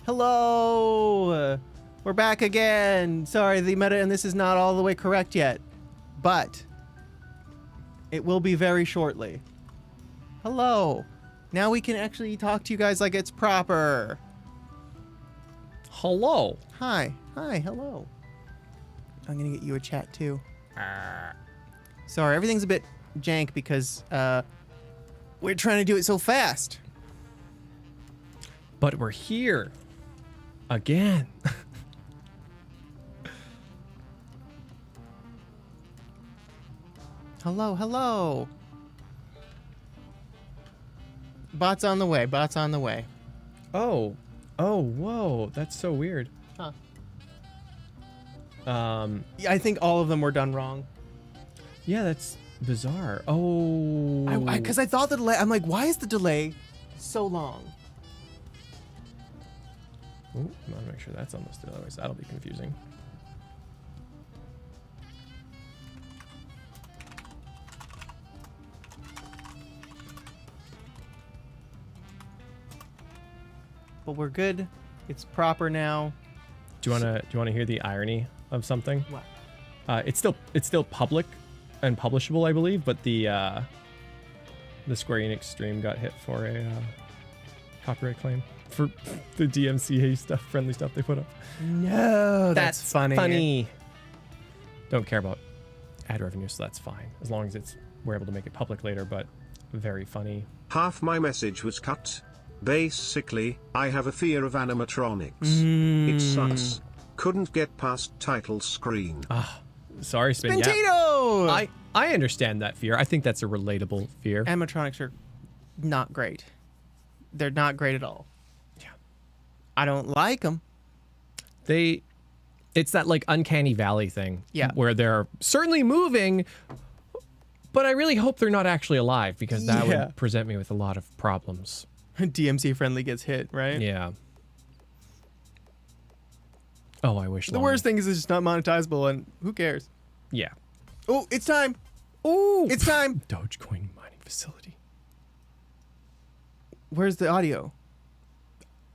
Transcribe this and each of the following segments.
Hello! We're back again. Sorry, the meta and this is not all the way correct yet, but it will be very shortly. Hello. Now we can actually talk to you guys like it's proper. Hello. Hi. Hi, hello. I'm gonna get you a chat too. Sorry, everything's a bit jank because we're trying to do it so fast. But we're here. Again. Hello, hello. Bots on the way, bots on the way. Oh. Oh, whoa. That's so weird. Huh. Yeah, I think all of them were done wrong. Yeah, that's bizarre. Oh. Because I thought the delay, I'm like, why is the delay so long? Ooh, I want to make sure that's unlisted, otherwise that'll be confusing. But we're good. It's proper now. Do you wanna hear the irony of something? What? It's still public and publishable, I believe, but the Square Enix stream got hit for a copyright claim for the DMCA stuff, friendly stuff they put up. No, that's funny. Don't care about ad revenue, so that's fine as long as we're able to make it public later. But very funny. Half my message was cut. Basically, I have a fear of animatronics. It sucks. Couldn't get past title screen. Sorry, Spin. Spintito! Yeah. I understand that fear. I think that's a relatable fear. Animatronics are not great. They're not great at all. Yeah. I don't like them. It's that like uncanny valley thing. Yeah. Where they're certainly moving, but I really hope they're not actually alive because that would present me with a lot of problems. DMC friendly gets hit, right? Yeah. Oh, I wish. The worst thing is it's just not monetizable, and who cares? Yeah. Oh, it's time. Oh, It's time. Dogecoin mining facility. Where's the audio?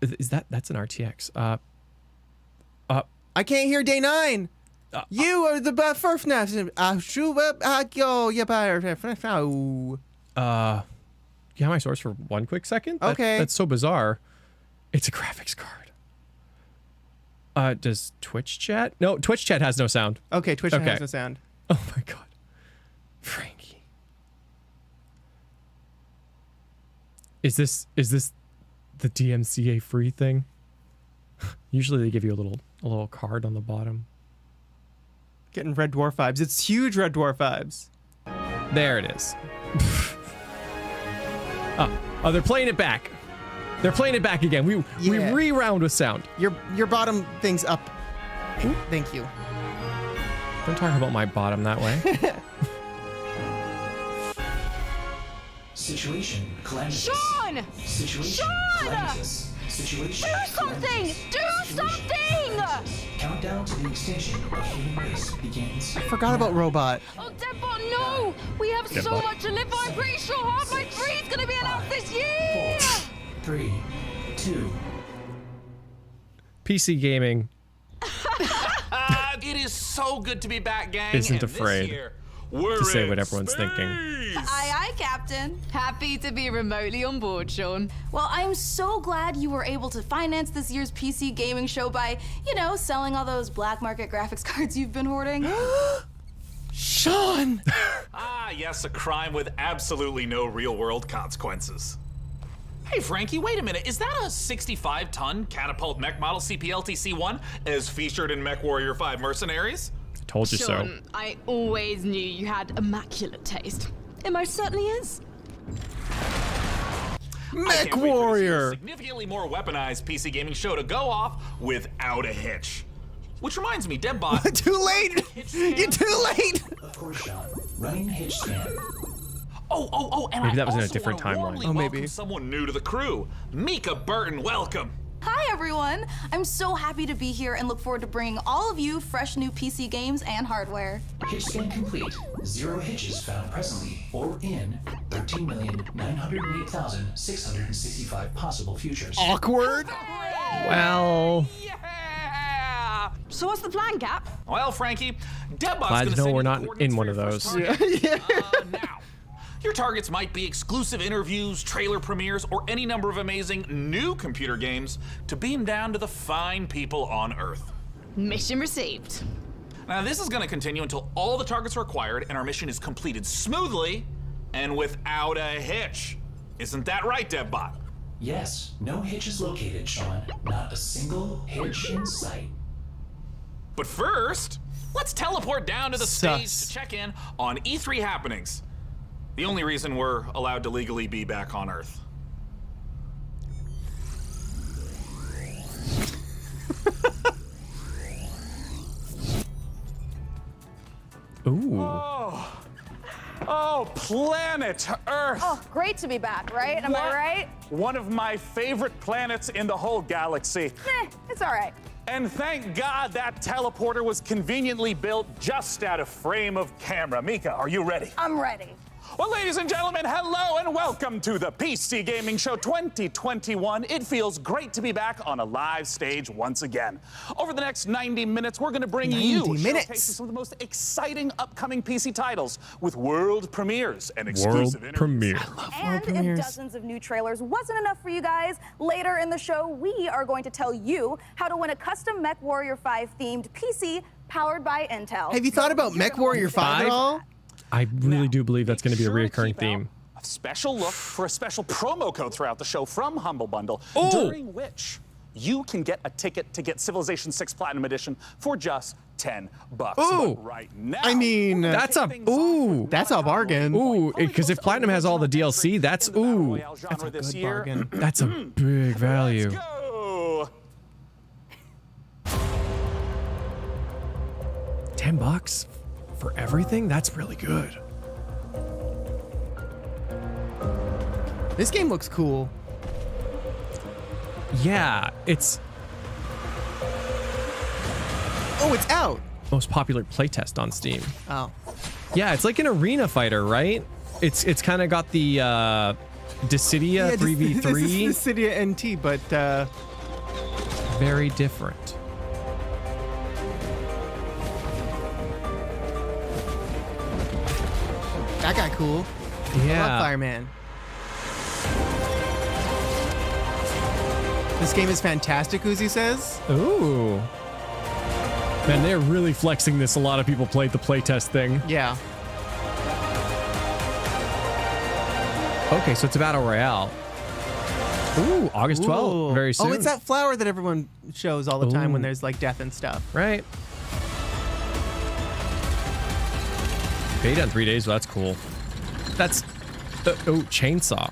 Is that's an RTX? I can't hear day 9. You are the first nation. You have my source for one quick second? Okay. That's so bizarre. It's a graphics card. Does Twitch chat? No, Twitch chat has no sound. Okay, Twitch has no sound. Oh my god. Frankie. Is this the DMCA free thing? Usually they give you a little card on the bottom. Getting Red Dwarf vibes. It's huge Red Dwarf vibes. There it is. Oh, they're playing it back. They're playing it back again. We re-round with sound. Your bottom thing's up. Ooh. Thank you. Don't talk about my bottom that way. Situation cleanses. Sean! Situation cleanses. Situation Do something! Do something! Countdown to the extinction of human race begins. I forgot about Robot. Oh, Deadbot, no! We have so Deadbot. much to live for. I'm pretty sure Half-Life 3 is going to be announced this year! 4, 3, 2. PC gaming It is so good to be back, gang. Isn't and afraid this year, we're to say in what everyone's thinking. Aye, aye, Captain. Happy to be remotely on board, Sean. Well, I'm so glad you were able to finance this year's PC gaming show by, selling all those black market graphics cards you've been hoarding. Sean! Yes, a crime with absolutely no real-world consequences. Hey, Frankie, wait a minute. Is that a 65-ton catapult mech model CPLT-C1 as featured in MechWarrior 5 Mercenaries? Told you Sean, so. I always knew you had immaculate taste. It most certainly is. MechWarrior! Significantly more weaponized PC gaming show to go off without a hitch. Which reminds me, Deadbot. Too late! You're too late! Of course, Sean. Running hitch scan. And Maybe that was in a also different wanna timeline. warmly Oh, maybe. welcome someone new to the crew. Mika Burton, welcome. Hi everyone! I'm so happy to be here and look forward to bringing all of you fresh new PC games and hardware. Hitch scan complete. 0 hitches found presently or in 13,908,665 possible futures. Awkward. Well, Yeah! So what's the plan, Cap? Well, Frankie, Deadbot's Glad to gonna know send we're you not coordinates in one for of your those. first target. Now, your targets might be exclusive interviews, trailer premieres, or any number of amazing new computer games to beam down to the fine people on Earth. Mission received. Now, this is going to continue until all the targets are acquired and our mission is completed smoothly and without a hitch. Isn't that right, Deadbot? Yes, no hitches located, Sean. Not a single hitch in sight. But first, let's teleport down to the Sus. stage to check in on E3 happenings. The only reason we're allowed to legally be back on Earth. ooh. Oh, planet Earth! Oh, great to be back, right? Am I right? One of my favorite planets in the whole galaxy. It's all right. And thank God that teleporter was conveniently built just out of frame of camera. Mika, are you ready? I'm ready. Well, ladies and gentlemen, hello and welcome to the PC Gaming Show 2021. It feels great to be back on a live stage once again. Over the next 90 minutes, we're going to bring you 90 minutes. showcasing some of the most exciting upcoming PC titles with world premieres and World exclusive interviews. premiere. And premieres. if dozens of new trailers wasn't enough for you guys, later in the show, we are going to tell you how to win a custom MechWarrior 5 themed PC powered by Intel. Have you thought about MechWarrior 5 at all? I really do believe that's going to be a Sure to reoccurring keep theme. out a special look for a special promo code throughout the show from Humble Bundle, Oh! during which you can get a ticket to get Civilization 6 Platinum Edition for just $10. Ooh! But right now, I mean, That's a that's a bargain. ooh. Because if Platinum has all the DLC, that's ooh. That's a good bargain. That's a big value. Go. $10 for everything? That's really good. This game looks cool. Yeah, it's Oh, it's out. most popular playtest on Steam. Oh. Yeah, it's like an arena fighter, right? It's kind of got the Dissidia This 3v3. is the Cydia NT, but Very different. that guy cool. I love Yeah. Fireman. This game is fantastic, Uzi says. Ooh. Man, they're really flexing this. A lot of people played the playtest thing. Yeah. Okay, so it's a battle royale. Ooh, August 12th. Ooh. Very soon. Oh, it's that flower that everyone shows all the time when Ooh. there's like death and stuff. Right. Beta in 3 days. Well, that's cool. That's oh, chainsaw.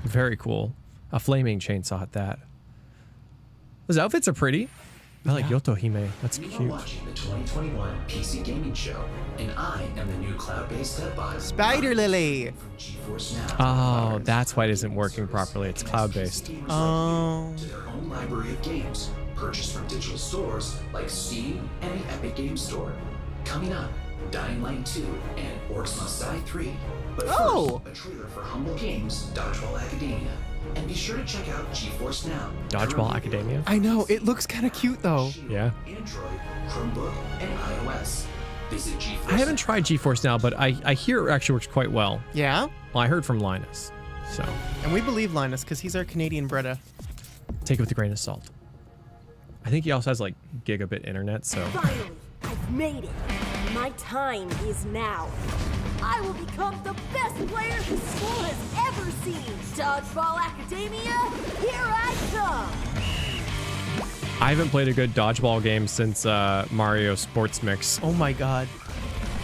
Very cool. A flaming chainsaw at that. Those outfits are pretty. I like Yoto Hime. That's You are cute. watching the 2021 PC Gaming Show, and I am the new cloud-based Deadbot. Spider Lily. From GeForce Now. Oh, that's why it isn't working properly. It's cloud-based. Oh. To their own library of games, purchased from digital stores like Steam and the Epic Games Store. Coming up, Dying Light 2 and Orcs Must Die 3. But first, Oh. a trailer for Humble Games, Dodgeball Academia. And be sure to check out GeForce Now. Dodgeball Currently Academia? I know, it looks kind of cute though. Shield, Yeah. Android, Chromebook, and iOS. Visit GeForce I haven't tried GeForce Now, but I hear it actually works quite well. Yeah? Well, I heard from Linus. So And we believe Linus because he's our Canadian Bretta. take it with a grain of salt. I think he also has like gigabit internet, so. Finally, I've made it. My time is now. I will become the best player this school has ever seen. Dodgeball Academia, here I come. I haven't played a good dodgeball game since Mario Sports Mix. Oh my god.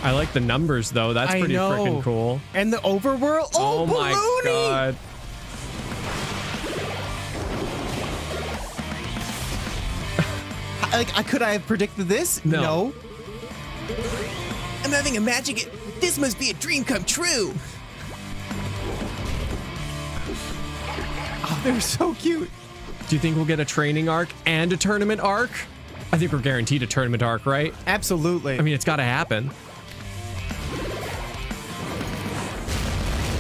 I like the numbers though. That's I pretty know. freaking cool. And the overworld. Oh, my baloney! god. Could I have predicted this? No. I'm having a magic. This must be a dream come true. Oh, they're so cute. Do you think we'll get a training arc and a tournament arc? I think we're guaranteed a tournament arc, right? Absolutely. I mean, it's got to happen.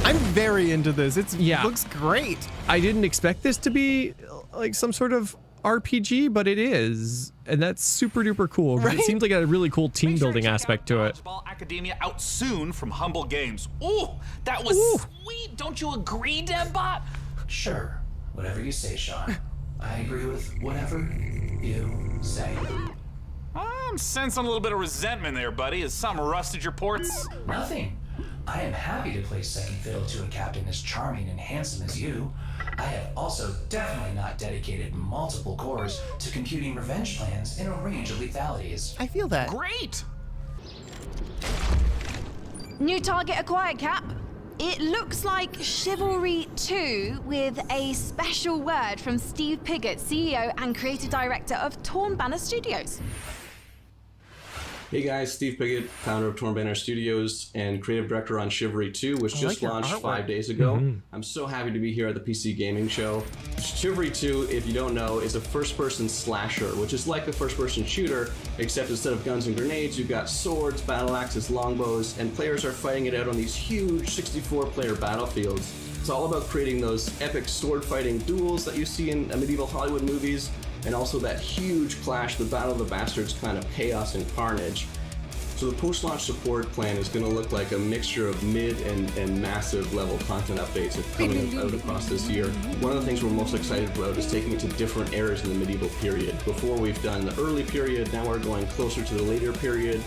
I'm very into this. Yeah. Looks great. I didn't expect this to be like some sort of RPG, but it is. And that's super duper cool. Right? It seems like a really cool team building aspect to it. Dodgeball Academia out soon from Humble Games. Ooh, that was sweet. Don't you agree, Debbot? Sure, whatever you say, Sean. I agree with whatever you say. I'm sensing a little bit of resentment there, buddy. Has something rusted your ports? Nothing. I am happy to play second fiddle to a captain as charming and handsome as you. I have also definitely not dedicated multiple cores to computing revenge plans in a range of lethalities. I feel that. Great! New target acquired, Cap. It looks like Chivalry 2 with a special word from Steve Piggott, CEO and creative director of Torn Banner Studios. Hey guys, Steve Piggott, founder of Torn Banner Studios and creative director on Chivalry 2, which just launched 5 days ago. I'm so happy to be here at the PC Gaming Show. Chivalry 2, if you don't know, is a first-person slasher, which is like a first-person shooter, except instead of guns and grenades, you've got swords, battle axes, longbows, and players are fighting it out on these huge 64-player battlefields. It's all about creating those epic sword-fighting duels that you see in medieval Hollywood movies, and also that huge clash, the Battle of the Bastards kind of chaos and carnage. So the post-launch support plan is going to look like a mixture of mid and massive level content updates coming out across this year. One of the things we're most excited about is taking it to different eras in the medieval period. Before we've done the early period, now we're going closer to the later period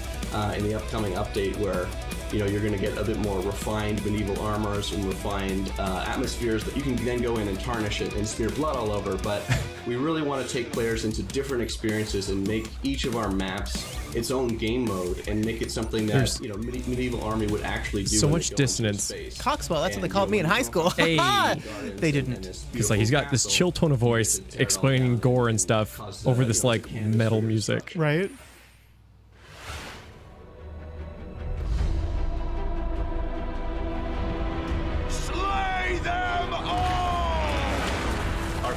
in the upcoming update where you're going to get a bit more refined medieval armors and refined atmospheres that you can then go in and tarnish it and smear blood all over. But we really want to take players into different experiences and make each of our maps its own game mode and make it something that medieval army would actually do. So much dissonance. Coxwell, that's what they called me in high school. Hey. They didn't. It's like he's got this chill tone of voice explaining gore and stuff over this like metal music. Right?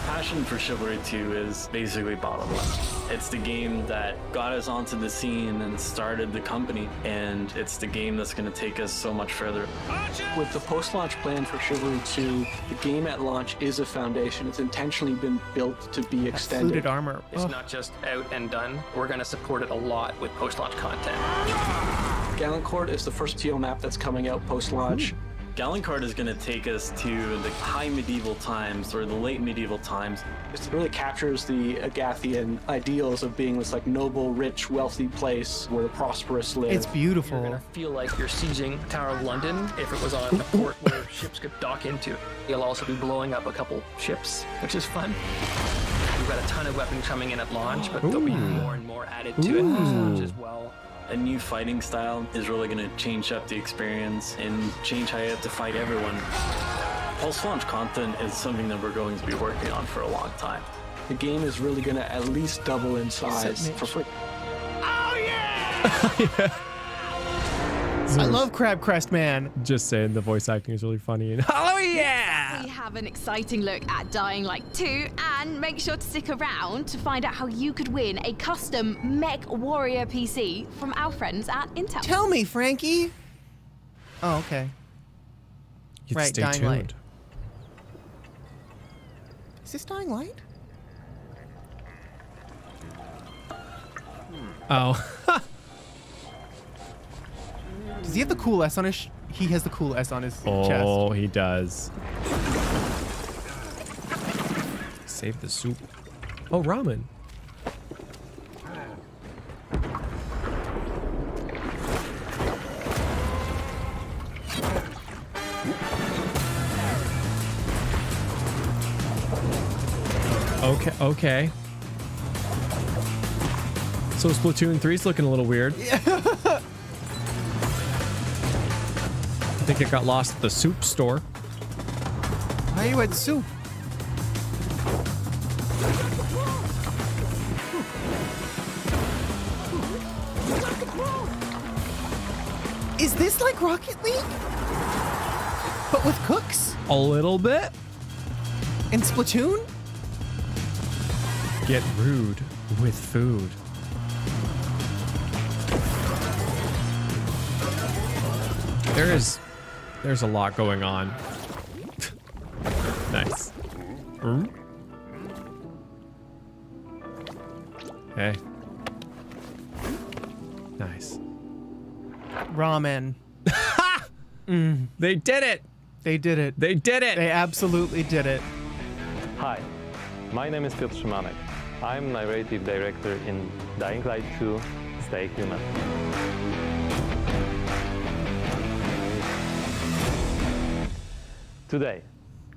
Passion for Chivalry 2 is basically bottom left. It's the game that got us onto the scene and started the company, and it's the game that's going to take us so much further. With the post-launch plan for Chivalry 2, the game at launch is a foundation. It's intentionally been built to be extended. Fluted armor. It's not just out and done. We're going to support it a lot with post-launch content. Gallant is the first TO map that's coming out post-launch. Gallant is going to take us to the high medieval times or the late medieval times. It really captures the Agathian ideals of being this like noble, rich, wealthy place where the prosperous live. It's beautiful. You're going to feel like you're sieging Tower of London if it was on a port where ships could dock into. You'll also be blowing up a couple ships, which is fun. We've got a ton of weapons coming in at launch, but there'll be more and more added to it post-launch as well. A new fighting style is really going to change up the experience and change how you have to fight everyone. Post-launch content is something that we're going to be working on for a long time. The game is really going to at least double in size for free. Oh yeah! I love Crab Crest Man. Just saying, the voice acting is really funny. And oh yeah! We have an exciting look at Dying Light 2, and make sure to stick around to find out how you could win a custom MechWarrior PC from our friends at Intel. Tell me, Frankie. Oh, okay. You right, stay Dying tuned. Light. Is this Dying Light? Oh. Does he have the cool S on his? He has the cool S on his chest. Oh, he does. Save the soup. Oh, ramen. Okay. So Splatoon 3's looking a little weird. Yeah. I think it got lost at the soup store. Why are you at soup? Is this like Rocket League? But with cooks? A little bit. And Splatoon? Get rude with food. There's a lot going on. Nice. Hey. Nice. Ramen. They did it! They did it. They did it! They absolutely did it. Hi, my name is Piotr Szymanek. I'm narrative director in Dying Light 2, Stay Human. Today,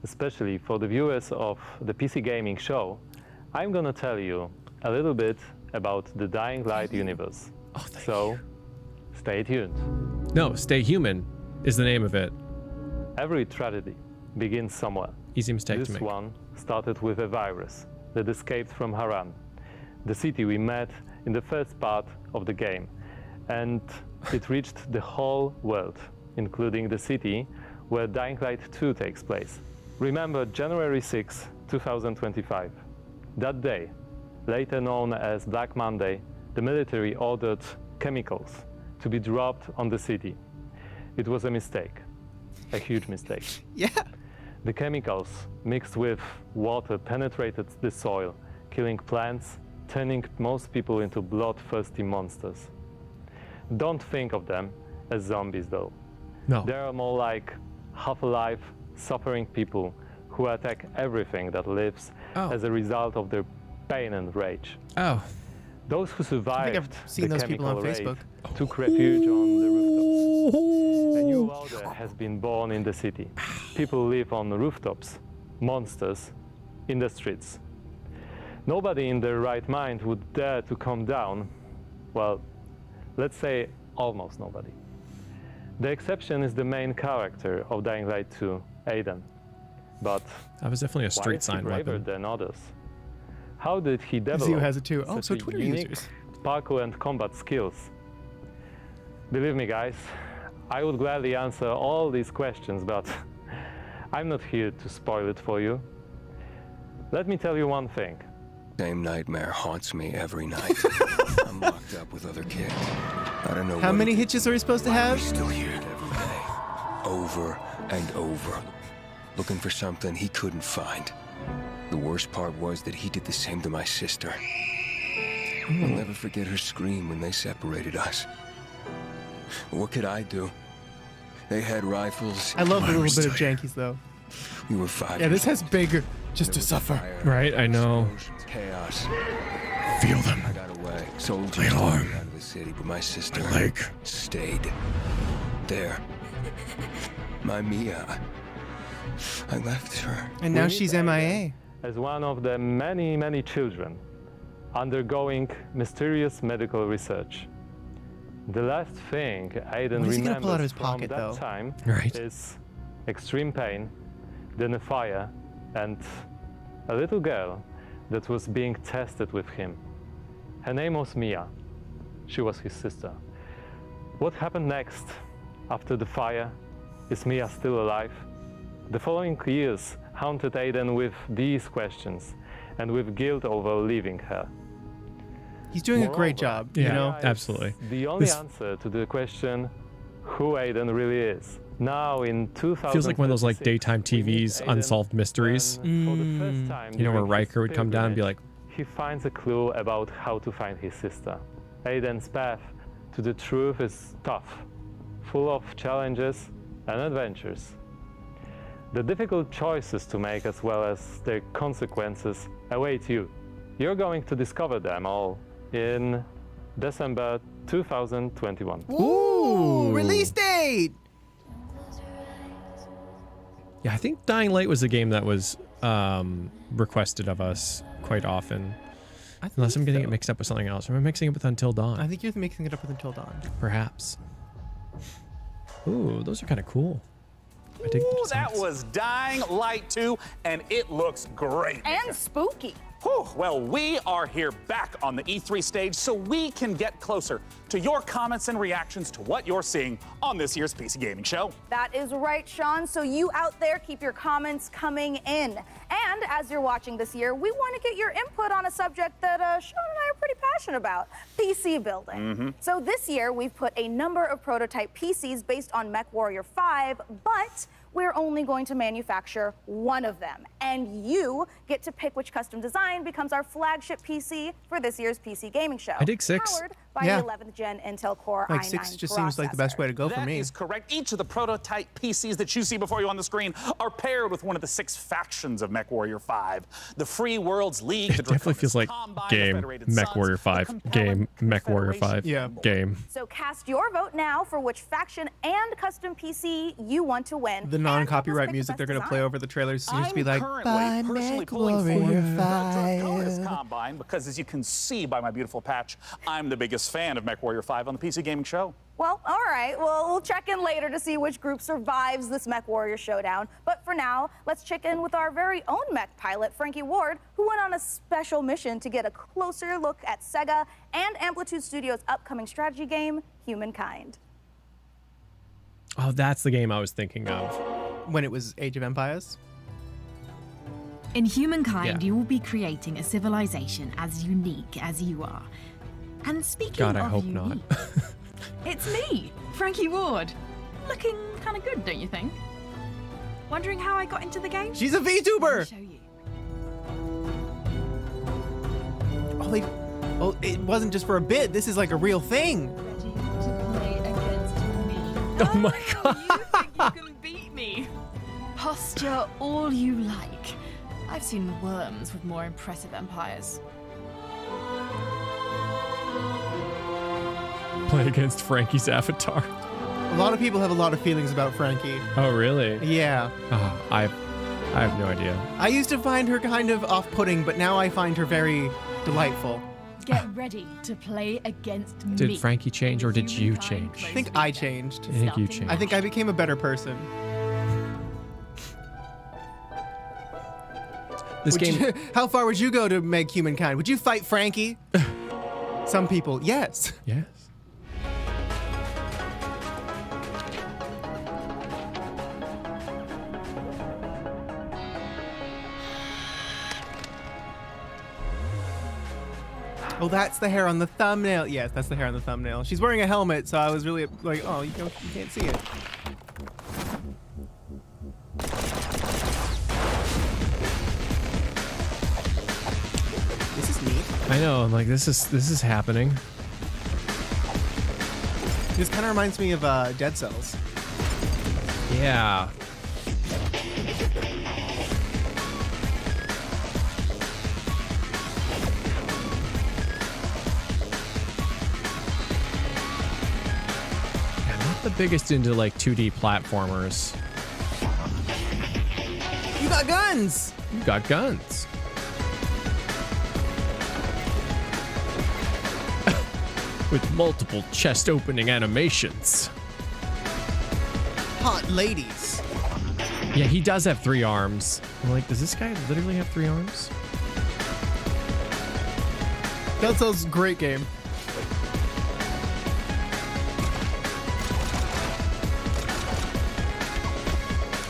especially for the viewers of the PC Gaming Show, I'm gonna tell you a little bit about the Dying Light universe. So, stay tuned. No, Stay Human is the name of it. Every tragedy begins somewhere. Easy mistake This to make. one started with a virus that escaped from Haran, the city we met in the first part of the game, and it reached the whole world, including the city where Dying Light 2 takes place. Remember January 6, 2025. That day, later known as Black Monday, the military ordered chemicals to be dropped on the city. It was a mistake, a huge mistake. Yeah. The chemicals mixed with water penetrated the soil, killing plants, turning most people into bloodthirsty monsters. Don't think of them as zombies though. No. They are more like half-alive, suffering people who attack everything that lives as a result of their pain and rage. Oh. Those who survived I've seen the those people chemical on raid Facebook. took refuge on the rooftops. A new order has been born in the city. People live on the rooftops, monsters in the streets. Nobody in their right mind would dare to come down. Well, let's say almost nobody. The exception is the main character of Dying Light 2, Aiden. But that was definitely a street why is he sign braver weapon. than others? How did he develop Zio has it too. Oh, such so a Twitter unique users. parkour and combat skills? Believe me, guys, I would gladly answer all these questions, but I'm not here to spoil it for you. Let me tell you one thing. Same nightmare haunts me every night. I'm locked up with other kids. I don't know How many hitches are we supposed to have? Still here every day, over and over, looking for something he couldn't find. The worst part was that he did the same to my sister. I'll never forget her scream when they separated us. What could I do? They had rifles. I love a mine little was bit of still here. jankies though. We were 5 Yeah, this years has old. bigger just to There was suffer. fire, Right, I know. explosions, chaos. Feel them. I got away. Soldiers My took me arm. out of the city, but my sister My leg. stayed there. My Mia. I left her. And now We she's need MIA. As one of the many, many children undergoing mysterious medical research. The last thing Aiden What is he gonna remembers pull out of his from pocket, that though? time Right. is extreme pain, then a fire, and a little girl that was being tested with him. Her name was Mia. She was his sister. What happened next after the fire? Is Mia still alive? The following years haunted Aiden with these questions and with guilt over leaving her. He's doing a great job, you Yeah, know? absolutely. The only This answer to the question who Aiden really is. Now in 2000, feels like one of those like daytime TV's unsolved mysteries. You know, where Riker would come down and be like, he finds a clue about how to find his sister. Aiden's path to the truth is tough, full of challenges and adventures. The difficult choices to make as well as their consequences await you. You're going to discover them all in December 2021. Ooh, release date! yeah, I think Dying Light was a game that was requested of us quite often. Unless I'm getting it mixed up with something else. Am I mixing it with Until Dawn? I think you're mixing it up with Until Dawn. Perhaps. Ooh, those are kind of cool. I dig the Ooh, that designs. was Dying Light 2, and it looks great. And spooky. Whew, well, we are here back on the E3 stage so we can get closer to your comments and reactions to what you're seeing on this year's PC Gaming Show. That is right, Sean. So you out there, keep your comments coming in. And And as you're watching this year, we want to get your input on a subject that Sean and I are pretty passionate about, PC building. So this year, we've put a number of prototype PCs based on MechWarrior 5, but we're only going to manufacture one of them. And you get to pick which custom design becomes our flagship PC for this year's PC gaming show. I dig 6. Powered by the 11th gen Intel Core i9 6 just seems like the best way to go for me. That is correct. Each of the prototype PCs that you see before you on the screen are paired with one of the 6 factions of MechWarrior 5. The Free Worlds League, It definitely feels like game MechWarrior 5, game MechWarrior 5, game. So cast your vote now for which faction and custom PC you want to win. The non-copyright music they're going to play over the trailers seems to be like, currently personally pulling forward the Draconis Combine because, as you can see by my beautiful patch, I'm the biggest fan of MechWarrior 5 on the PC Gaming Show. Well, all right. Well, we'll check in later to see which group survives this MechWarrior showdown. But for now, let's check in with our very own mech pilot, Frankie Ward, who went on a special mission to get a closer look at Sega and Amplitude Studios' upcoming strategy game, Humankind. Oh, that's the game I was thinking of. When it was Age of Empires? In Humankind, you will be creating a civilization as unique as you are. And speaking God, I of hope unique, not. it's me, Frankie Ward. Looking kind of good, don't you think? Wondering how I got into the game? She's a VTuber! Let me show you. Oh, it wasn't just for a bit. This is like a real thing. Oh my god. You think you can beat me? Posture all you like. I've seen worms with more impressive empires. Play against Frankie's avatar. A lot of people have a lot of feelings about Frankie. Oh, really? Yeah. Oh, I have no idea. I used to find her kind of off-putting, but now I find her very delightful. Get ready to play against me. Did Frankie change or did you change? I think I changed. I think you changed. I think I became a better person. This game. How far would you go to make Humankind? Would you fight Frankie? Some people, yes. Yes. Oh, that's the hair on the thumbnail. Yes, that's the hair on the thumbnail. She's wearing a helmet, so I was really like, oh, you can't see it. This is neat. I know. I'm like, this is happening. This kind of reminds me of Dead Cells. Yeah. The biggest into like 2D platformers. You got guns! You got guns. With multiple chest opening animations. Hot ladies. Yeah, he does have 3 arms. I'm like, does this guy literally have 3 arms? Dead Cells, great game.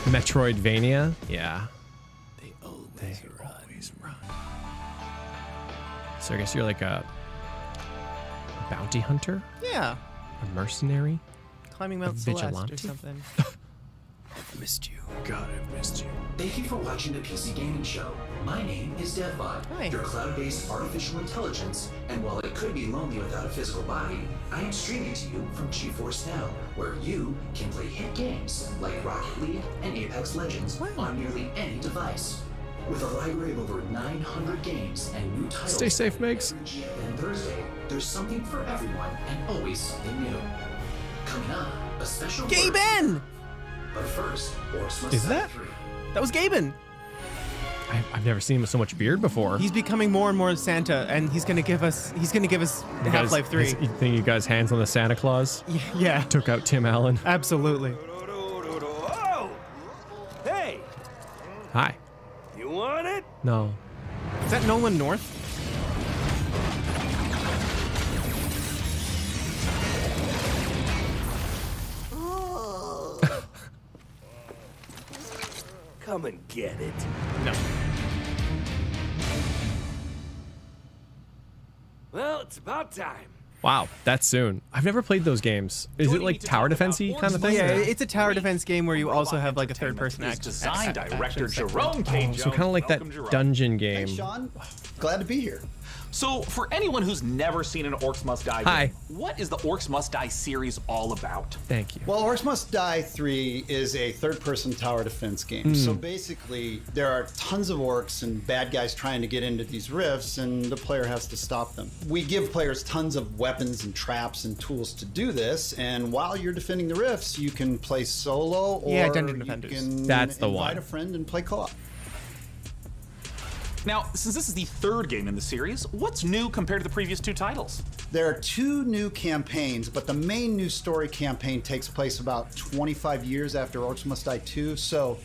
Metroidvania? Yeah. They always run. So I guess you're like a bounty hunter? Yeah. A mercenary? Climbing Mount Celeste or something. I've missed you. God, I've missed you. Thank you for watching the PC Gaming Show. My name is DevBot, your cloud-based artificial intelligence, and while it could be lonely without a physical body, I am streaming to you from GeForce Now, where you can play hit games like Rocket League and Apex Legends on nearly any device. With a library of over 900 games and new titles. Stay safe, Megs. And Thursday, there's something for everyone and always something new. Coming up, a special Gaben! But first, Orcs Must Is Die that? 3. That was Gaben. I've never seen him with so much beard before. He's becoming more and more Santa, and he's gonna give us Half-Life 3. You think you guys hands on the Santa Claus? Yeah. Took out Tim Allen. Absolutely. Hey, Hi. you want it? No. Is that Nolan North? Come and get it. No. Well, it's about time. Wow, that's soon. I've never played those games. Is it like tower defense-y kind of thing? Yeah, it's a tower defense game where you also have like a third-person Design director Jerome K. So kind of like that dungeon game. Hey, Sean. Glad to be here. So, for anyone who's never seen an Orcs Must Die game, what is the Orcs Must Die series all about? Thank you. Well, Orcs Must Die 3 is a third-person tower defense game. So basically, there are tons of orcs and bad guys trying to get into these rifts, and the player has to stop them. We give players tons of weapons and traps and tools to do this, and while you're defending the rifts, you can play solo, or Dungeon you Defenders. can That's the invite one. a friend and play co-op. Now, since this is the third game in the series, what's new compared to the previous two titles? There are 2 new campaigns, but the main new story campaign takes place about 25 years after Orcs Must Die 2, so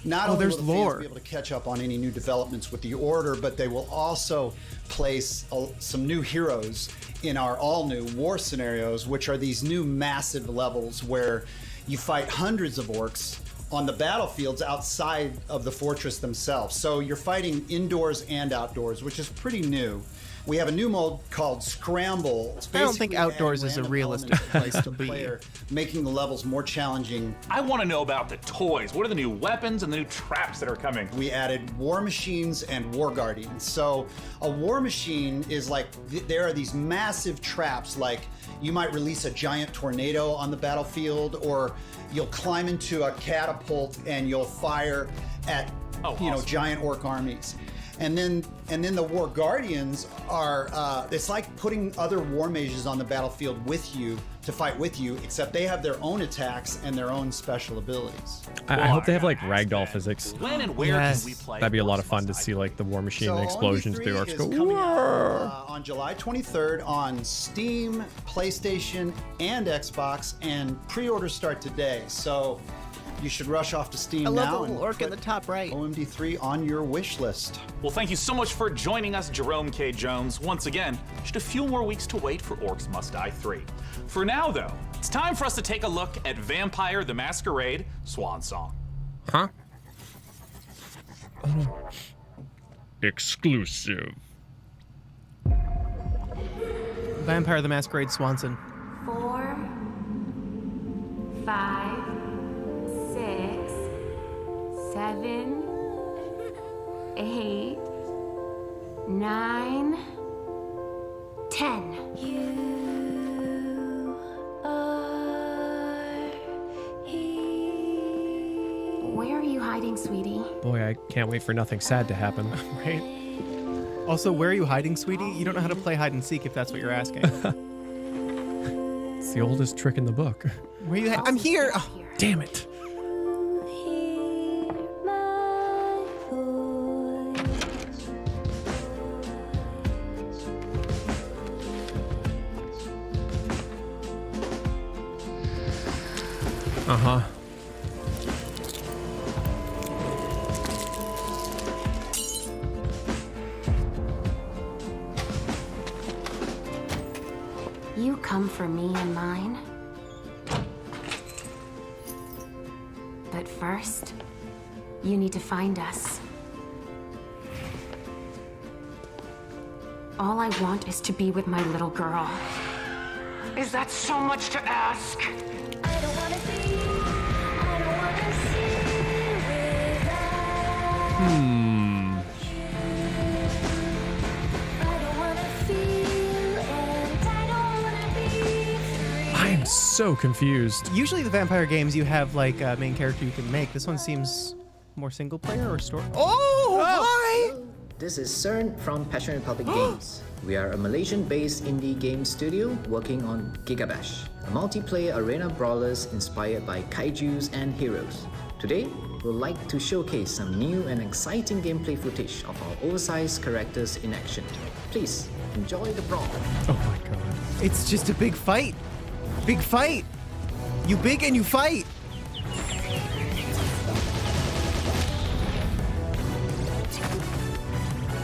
not only will the fans be able to catch up on any new developments with the Order, but they will also place some new heroes in our all-new war scenarios, which are these new massive levels where you fight hundreds of orcs on the battlefields outside of the fortress themselves. So you're fighting indoors and outdoors, which is pretty new. We have a new mode called Scramble. It's I don't think basically outdoors adding is a random realistic elements place to to the be. player, making the levels more challenging. I want to know about the toys. What are the new weapons and the new traps that are coming? We added war machines and war guardians. So a war machine is like, there are these massive traps, like you might release a giant tornado on the battlefield, or you'll climb into a catapult and you'll fire at giant orc armies. And then the War Guardians are, it's like putting other war mages on the battlefield with you to fight with you, except they have their own attacks and their own special abilities. I hope they have like ragdoll physics. When and where can we play? That'd be a lot of fun to see like the war machine and explosions. The orcs is go. coming out, on July 23rd on Steam, PlayStation, and Xbox, and pre-orders start today. So you should rush off to Steam I love now the little and orc in the top right. OMD3 on your wish list. Well, thank you so much for joining us, Jerome K. Jones. Once again, just a few more weeks to wait for Orcs Must Die 3. For now, though, it's time for us to take a look at Vampire the Masquerade Swan Song. Huh? Exclusive. Vampire the Masquerade Swanson. 4, 5, 6, 7, 8, 9, 10. Where are you hiding, sweetie? Boy, I can't wait for nothing sad to happen. Right? Also, where are you hiding, sweetie? You don't know how to play hide and seek if that's what you're asking. It's the oldest trick in the book. Where are you? I'm here. Oh, damn it. Uh-huh. You come for me and mine. But first, you need to find us. All I want is to be with my little girl. Is that so much to ask? I am so confused. Usually the vampire games you have like a main character you can make. This one seems more single player or story. Oh, hi! This is CERN from Passion Republic Games. We are a Malaysian-based indie game studio working on Gigabash, a multiplayer arena brawlers inspired by kaijus and heroes. Today, we'd like to showcase some new and exciting gameplay footage of our oversized characters in action. Please, enjoy the brawl. Oh my god. It's just a big fight. Big fight. You big and you fight.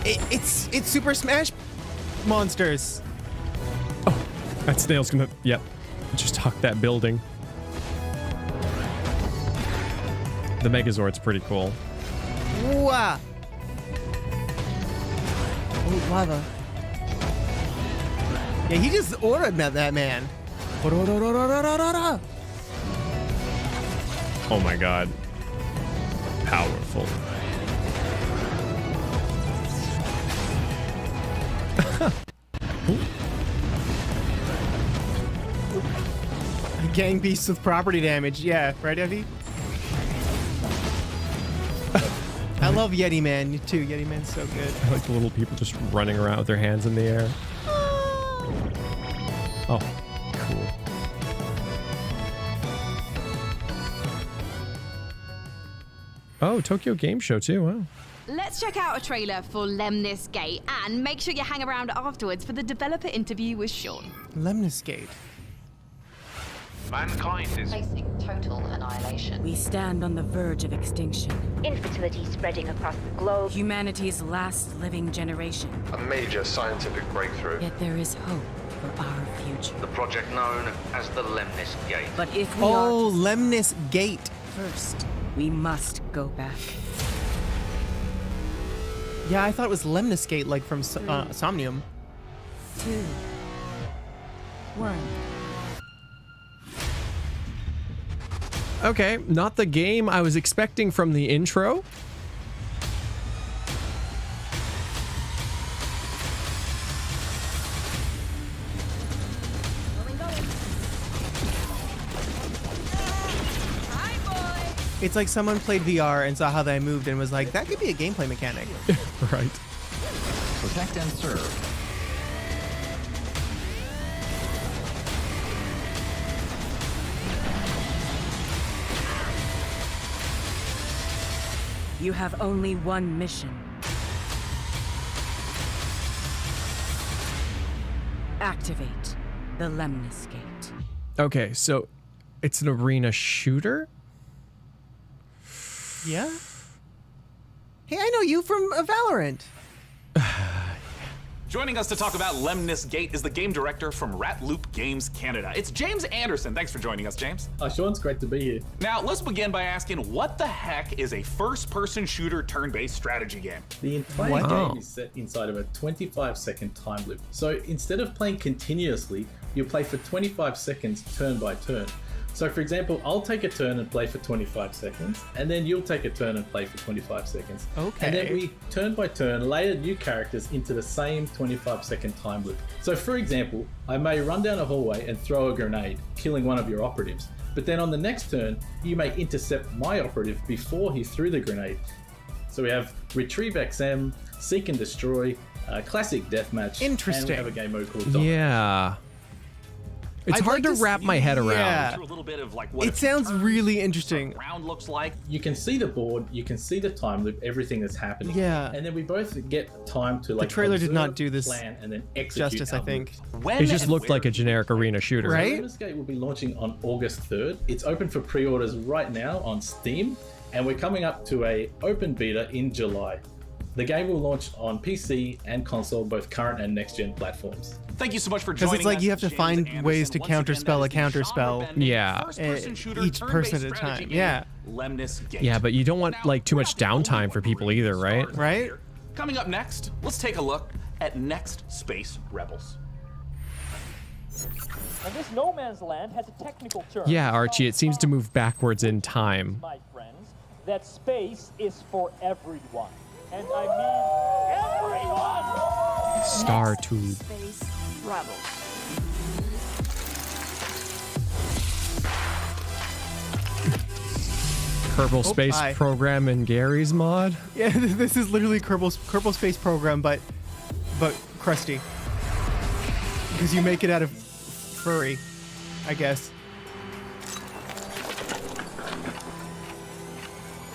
It's Super Smash Monsters. Oh, that snail's gonna, yep, just huck that building. The Megazord's pretty cool. Wow. Oh, lava. Yeah, he just ordered that man. Oh my god. Powerful. Gang beasts with property damage. Yeah, right, Evie? I love Yeti Man too. Yeti Man's so good. I like the little people just running around with their hands in the air. Oh, cool. Oh, Tokyo Game Show too. Wow. Let's check out a trailer for Lemnis Gate and make sure you hang around afterwards for the developer interview with Sean. Lemnis Gate. Mankind is facing total annihilation. We stand on the verge of extinction. Infertility spreading across the globe. Humanity's last living generation. a major scientific breakthrough. Yet there is hope for our future. The project known as the Lemnis Gate. But if we Oh, Lemnis Gate. First, we must go back. Yeah, I thought it was Lemnis Gate, like from Somnium. 2, 1. Okay, not the game I was expecting from the intro. It's like someone played VR and saw how they moved and was like, that could be a gameplay mechanic. Right. Protect and serve. You have only one mission. Activate the Lemnis Gate. Okay, so it's an arena shooter? Yeah? Hey, I know you from Valorant. Joining us to talk about Lemnis Gate is the game director from Rat Loop Games Canada. It's James Anderson. Thanks for joining us, James. Hi, Sean. It's great to be here. Now, let's begin by asking, what the heck is a first-person shooter turn-based strategy game? The entire game is set inside of a 25-second time loop. So instead of playing continuously, you play for 25 seconds turn by turn. So for example, I'll take a turn and play for 25 seconds, and then you'll take a turn and play for 25 seconds. Okay. And then we, turn by turn, layer new characters into the same 25-second time loop. So for example, I may run down a hallway and throw a grenade, killing one of your operatives. But then on the next turn, you may intercept my operative before he threw the grenade. So we have Retrieve XM, Seek and Destroy, Classic Deathmatch, Interesting. and we have a game mode called Dominate. Yeah. It's hard to wrap my head around. Yeah. A little bit of like what It sounds really interesting. round looks like. You can see the board, you can see the time loop, everything that's happening. Yeah. And then we both get time to like The trailer did not observe, do this plan, and then execute justice, our I think. moves. It just looked like a generic arena shooter. Right? Lemnis Gate will be launching on August 3rd. It's open for pre-orders right now on Steam, and we're coming up to a open beta in July. The game will launch on PC and console, both current and next-gen platforms. Thank you so much for joining us. Because it's like you have to James find Anderson. ways to Once counterspell a again, that is the counterspell. genre-bending Yeah. first-person shooter Each person turn-based at a strategy time. game, Yeah. Lemnis Gate. Yeah, but you don't want like too much downtime for people either, right? Right? Coming up next, let's take a look at Next Space Rebels. And this no man's land has a technical term. Yeah, Archie, it seems to move backwards in time. My friends, that space is for everyone. And I mean everyone! Star Tube. Space Rebels. Kerbal Space hi. Program and Gary's mod. Yeah, this is literally Kerbal Space Program, but crusty. Because you make it out of furry, I guess.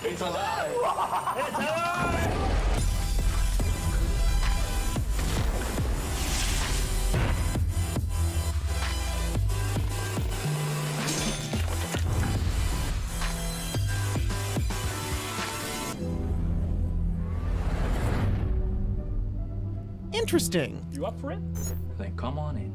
It's alive! It's alive! Interesting. You up for it? Then come on in.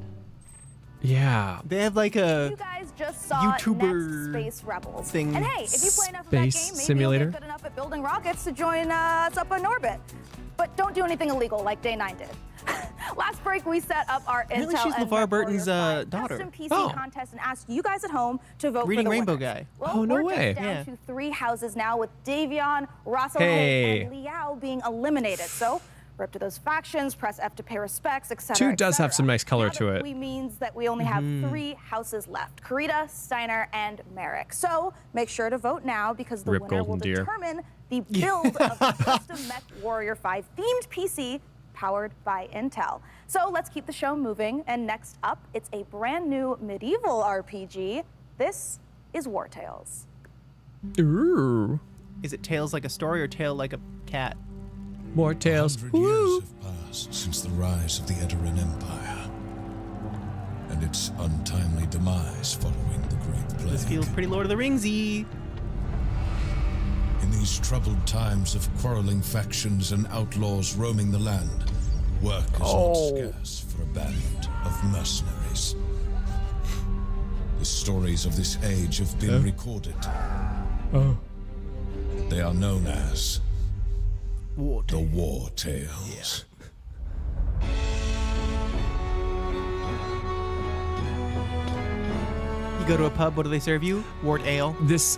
Yeah. They have like a You guys just saw YouTuber Next Space Rebels. thing. And hey, if you play enough of that Space game, maybe simulator? you'll get good enough at building rockets to join us up in orbit. But don't do anything illegal like Day 9 did. Last break, we set up our Apparently Intel she's and LeVar MechWarrior Burton's 5 daughter. custom PC contest and asked you guys at home to vote Reading for the Rainbow winners. guy. Well, Oh, no we're way. just down Yeah. to 3 houses now, with Davion, Russell Hey. and Liao being eliminated. So rip to those factions, press F to pay respects, etc. 2 does have some nice color to it. That means that we only have 3 houses left: Karita, Steiner, and Merrick. So make sure to vote now, because the Rip winner will Golden Deer. determine the build of the custom MechWarrior 5 themed PC powered by Intel. So let's keep the show moving. And next up, it's a brand new medieval RPG. This is Wartales. Ooh. Is it Tales like a story or Tail like a cat? More tales. 100 years have passed since the rise of the Edoran Empire and its untimely demise following the Great Plague. This feels pretty Lord of the Ringsy. In these troubled times of quarreling factions and outlaws roaming the land, work is not scarce for a band of mercenaries. The stories of this age have been recorded. They are known as the War Tales. You go to a pub, what do they serve you? Wart ale. This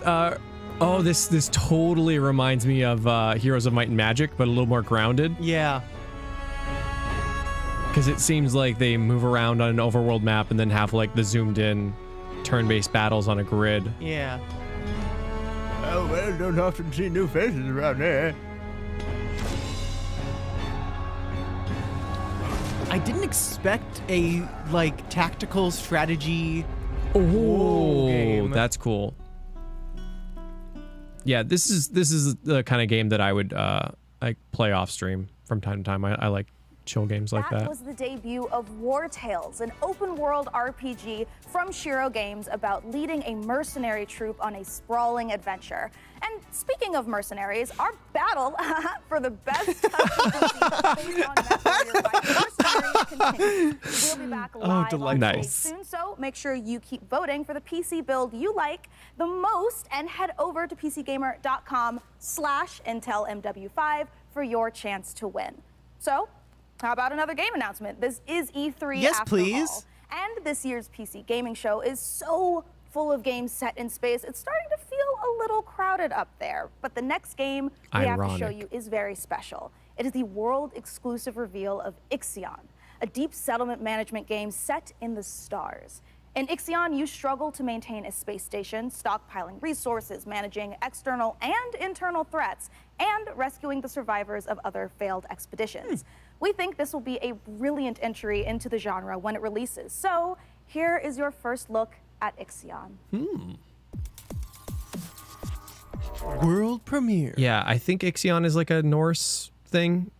this totally reminds me of Heroes of Might and Magic, but a little more grounded. Yeah. Because it seems like they move around on an overworld map and then have like the zoomed in turn-based battles on a grid. Yeah. Oh, well, don't often see new faces around there. I didn't expect a, like, tactical strategy game. That's cool. Yeah, this is the kind of game that I would like play off stream from time to time. I like chill games like that. That was the debut of Wartales, an open-world RPG from Shiro Games about leading a mercenary troop on a sprawling adventure. And speaking of mercenaries, our battle for the best custom PC based on MechWarrior 5 mercenaries continues. We'll be back live on stage soon, so make sure you keep voting for the PC build you like the most, and head over to PCGamer.com/IntelMW5 for your chance to win. So, how about another game announcement? This is E3 Yes, after please. all. And this year's PC gaming show is so full of games set in space, it's starting to feel a little crowded up there. But the next game we have to show you is very special. It is the world-exclusive reveal of Ixion, a deep settlement management game set in the stars. In Ixion, you struggle to maintain a space station, stockpiling resources, managing external and internal threats, and rescuing the survivors of other failed expeditions. We think this will be a brilliant entry into the genre when it releases. So here is your first look at Ixion. World premiere. Yeah, I think Ixion is like a Norse thing,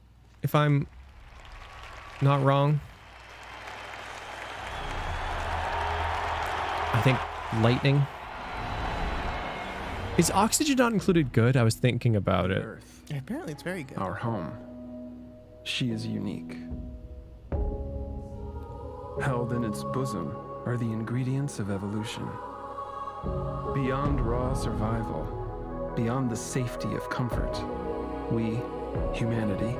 if I'm not wrong. I think lightning. Is oxygen not included good? I was thinking about it. Yeah, apparently it's very good. Our home. She is unique. Held in its bosom are the ingredients of evolution. Beyond raw survival, beyond the safety of comfort, we, humanity,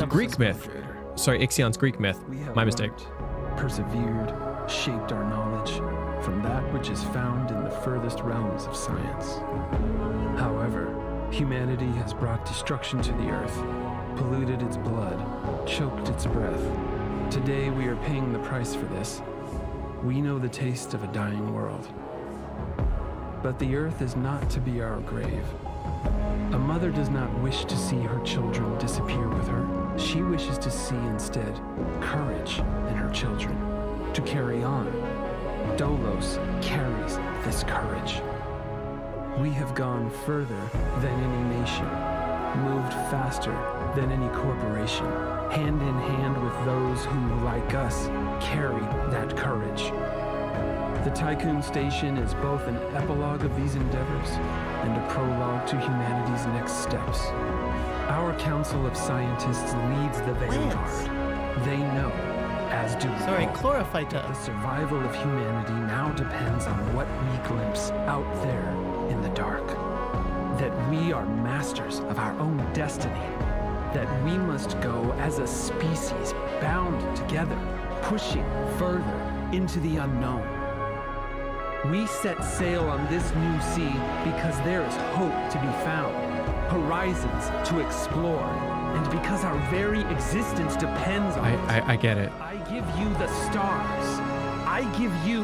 Greek myth. Sorry, Ixion's Greek myth. My mistake. Persevered, shaped our knowledge from that which is found in the furthest realms of science. However, humanity has brought destruction to the earth, polluted its blood, choked its breath. Today we are paying the price for this. We know the taste of a dying world. But the earth is not to be our grave. A mother does not wish to see her children disappear with her. She wishes to see instead courage in her children, to carry on. Dolos carries this courage. We have gone further than any nation, moved faster than any corporation, hand in hand with those who, like us, carry that courage. The Tycoon Station is both an epilogue of these endeavors and a prologue to humanity's next steps. Our Council of Scientists leads the vanguard. They know, as do Sorry, all, Chlorophyta. that the survival of humanity now depends on what we glimpse out there in the dark. That we are masters of our own destiny. that we must go as a species bound together, pushing further into the unknown. We set sail on this new sea because there is hope to be found, horizons to explore, and because our very existence depends on it. I get it. I give you the stars. I give you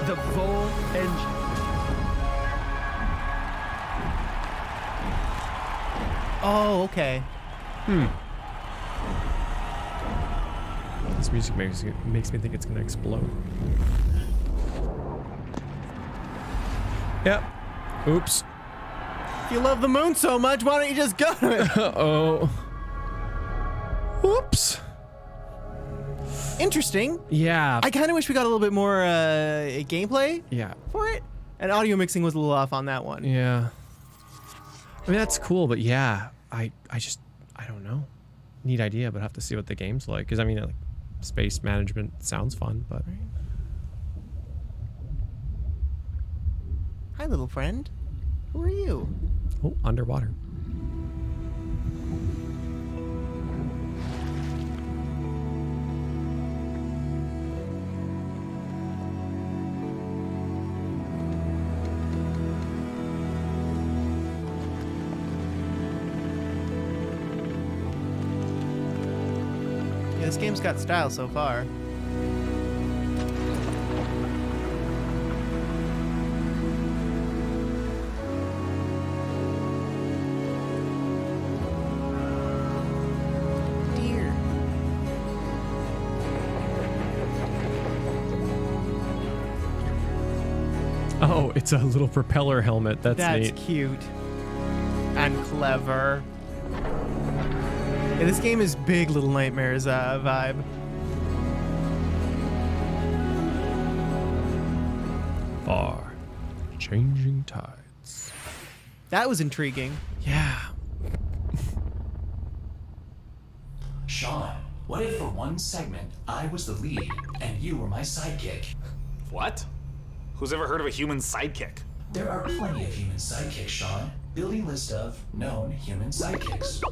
the Vol engine. Oh, okay. This music makes me think it's gonna explode. Yep. Oops. If you love the moon so much, why don't you just go to it? Uh-oh. Whoops. Interesting. Yeah. I kind of wish we got a little bit more gameplay for it. And audio mixing was a little off on that one. Yeah. I mean, that's cool, but yeah, I don't know. Neat idea, but I have to see what the game's like. Because, I mean, like, space management sounds fun, but... Hi, little friend. Who are you? Oh, underwater. Yeah, this game's got style so far. Oh, it's a little propeller helmet. That's neat. Cute. And clever. Yeah, this game is big Little Nightmares vibe. Far changing tides. That was intriguing. Yeah. Sean, what if for one segment I was the lead and you were my sidekick? What? Who's ever heard of a human sidekick? There are plenty of human sidekicks, Sean. Building list of known human sidekicks.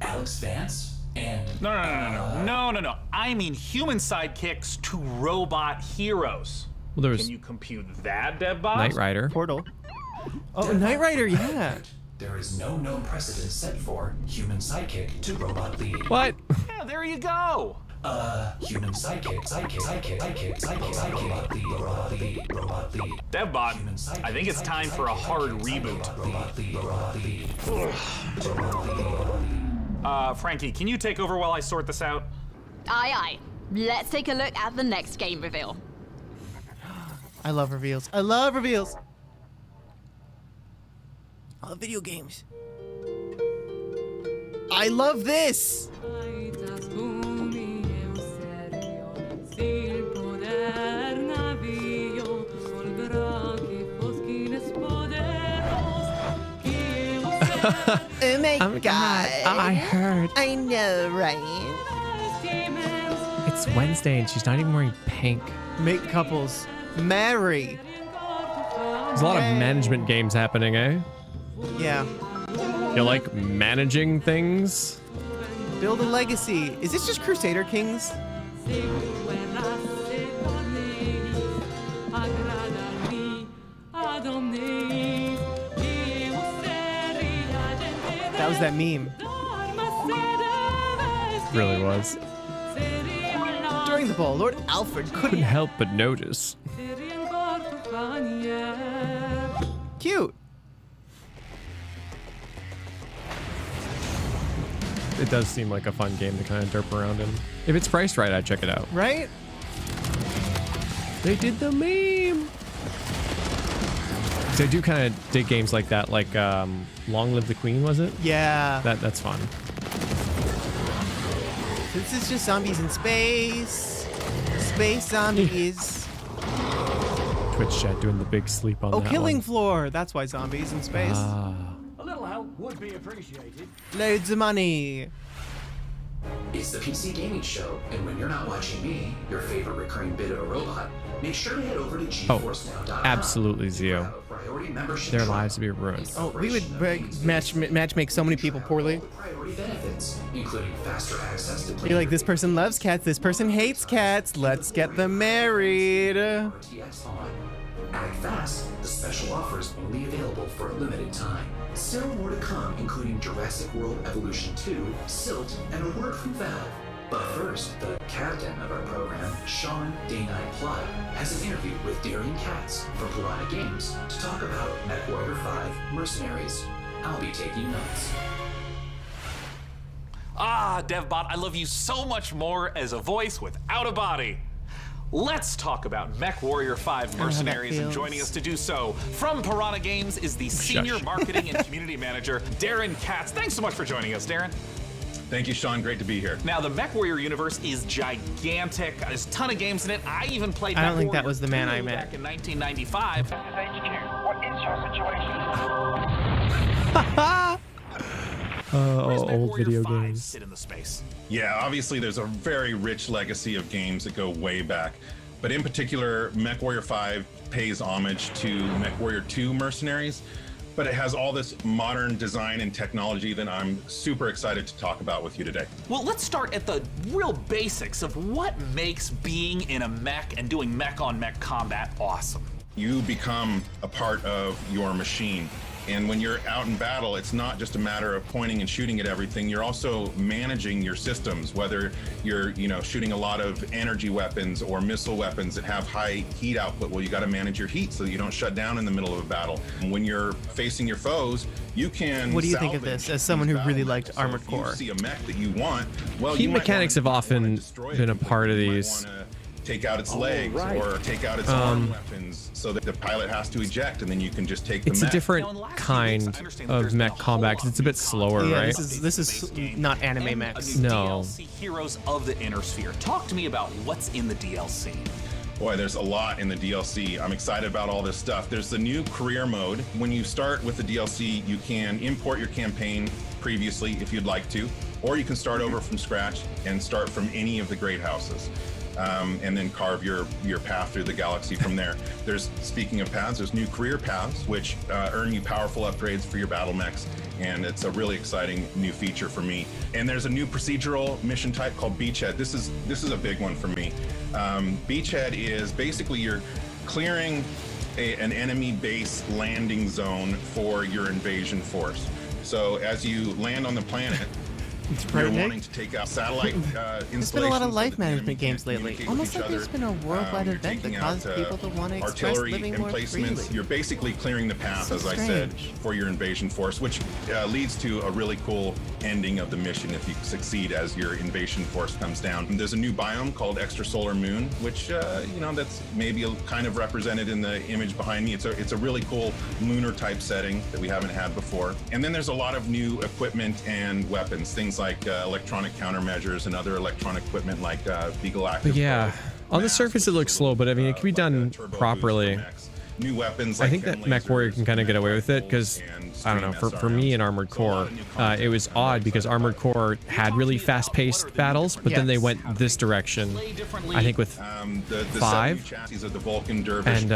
Alex Vance and... No. I mean human sidekicks to robot heroes. Well, there was... Can you compute that, DevBoss? Knight Rider. Portal. Oh, Knight Rider, yeah. There is no known precedent set for human sidekick to robot lead. What? Yeah, there you go. Human sidekick, robot lead. DevBot, I think it's time for a hard reboot. Frankie, can you take over while I sort this out? Aye. Let's take a look at the next game reveal. I love reveals. I love reveals. I love video games. I love this. Oh my God. I heard. I know, right? It's Wednesday and she's not even wearing pink. Make couples. Marry. There's a lot of management games happening, eh? Yeah. You like managing things? Build a legacy. Is this just Crusader Kings? That was that meme. Really was. During the ball, Lord Alfred couldn't help but notice. Cute. It does seem like a fun game to kind of derp around in. If it's priced right, I'd check it out. Right? They did the meme. So I do kind of dig games like that, like Long Live the Queen, was it? Yeah. That's fun. This is just zombies in space. Space zombies. Twitch chat doing the big sleep on that Killing one. Floor. That's why zombies in space. Ah. A little help would be appreciated. Loads of money. It's the PC Gaming Show, and when you're not watching me, your favorite recurring bit of a robot, make sure to head over to GeForceNow.com. Absolutely, Zio. priority membership their trial. lives to be ruined. Oh, we would match make so many people poorly. Priority benefits, including faster access to You're like, this person loves cats, this person hates cats. Let's get them married. RTX on. Act fast. The special offer is only available for a limited time. Still more to come, including Jurassic World Evolution 2, Silt, and a word from Valve. But first, the captain of our program, Sean Day9 Plot, has an interview with Darian Katz from Piranha Games to talk about MechWarrior 5 Mercenaries. I'll be taking notes. Ah, DevBot, I love you so much more as a voice without a body. Let's talk about MechWarrior 5 Mercenaries, and joining us to do so from Piranha Games is the Senior Marketing and Community Manager, Darren Katz. Thanks so much for joining us, Darren. Thank you, Sean. Great to be here. Now, the MechWarrior universe is gigantic. There's a ton of games in it. I even played I don't MechWarrior think that was the man 2 I met. back in 1995. What is your situation? Old video games. Sit in the space. Yeah, obviously there's a very rich legacy of games that go way back. But in particular, MechWarrior 5 pays homage to MechWarrior 2 Mercenaries. But it has all this modern design and technology that I'm super excited to talk about with you today. Well, let's start at the real basics of what makes being in a mech and doing mech-on-mech combat awesome. You become a part of your machine. And when you're out in battle, it's not just a matter of pointing and shooting at everything. You're also managing your systems, whether you're, shooting a lot of energy weapons or missile weapons that have high heat output. Well, you got to manage your heat so that you don't shut down in the middle of a battle. And when you're facing your foes, you can. What do you think of this as someone who really liked Armored Core? If you see a mech that you want, well, Heat mechanics have often been a part of these. Take out its legs or take out its arm weapons so that the pilot has to eject, and then you can just take the mech. It's a different kind of mech combat because it's a bit slower, yeah, right? This is not anime mechs. No. DLC Heroes of the Inner Sphere. Talk to me about what's in the DLC. Boy, there's a lot in the DLC. I'm excited about all this stuff. There's the new career mode. When you start with the DLC, you can import your campaign previously if you'd like to, or you can start over from scratch and start from any of the great houses. And then carve your path through the galaxy from there. Speaking of paths, there's new career paths, which earn you powerful upgrades for your battle mechs, and it's a really exciting new feature for me. And there's a new procedural mission type called Beachhead. This is a big one for me. Beachhead is basically you're clearing an enemy base landing zone for your invasion force. So as you land on the planet, you're wanting to take out satellite installations. There's been a lot of life management games lately. Almost like there's been a worldwide event that causes people to want to express living more freely. You're basically clearing the path, as I said, for your invasion force, which leads to a really cool ending of the mission if you succeed as your invasion force comes down. And there's a new biome called Extrasolar Moon, which that's maybe kind of represented in the image behind me. It's a really cool lunar type setting that we haven't had before. And then there's a lot of new equipment and weapons, things like electronic countermeasures and other electronic equipment like Beagle Active. But yeah, on the surface it looks slow, but I mean it can be done properly. New weapons. I think that MechWarrior can kind of get away with it because, I don't know, for me in Armored Core, it was odd because Armored Core had really fast-paced battles, but then they went this direction, I think with 5 chassis of the Vulcan Dervish, and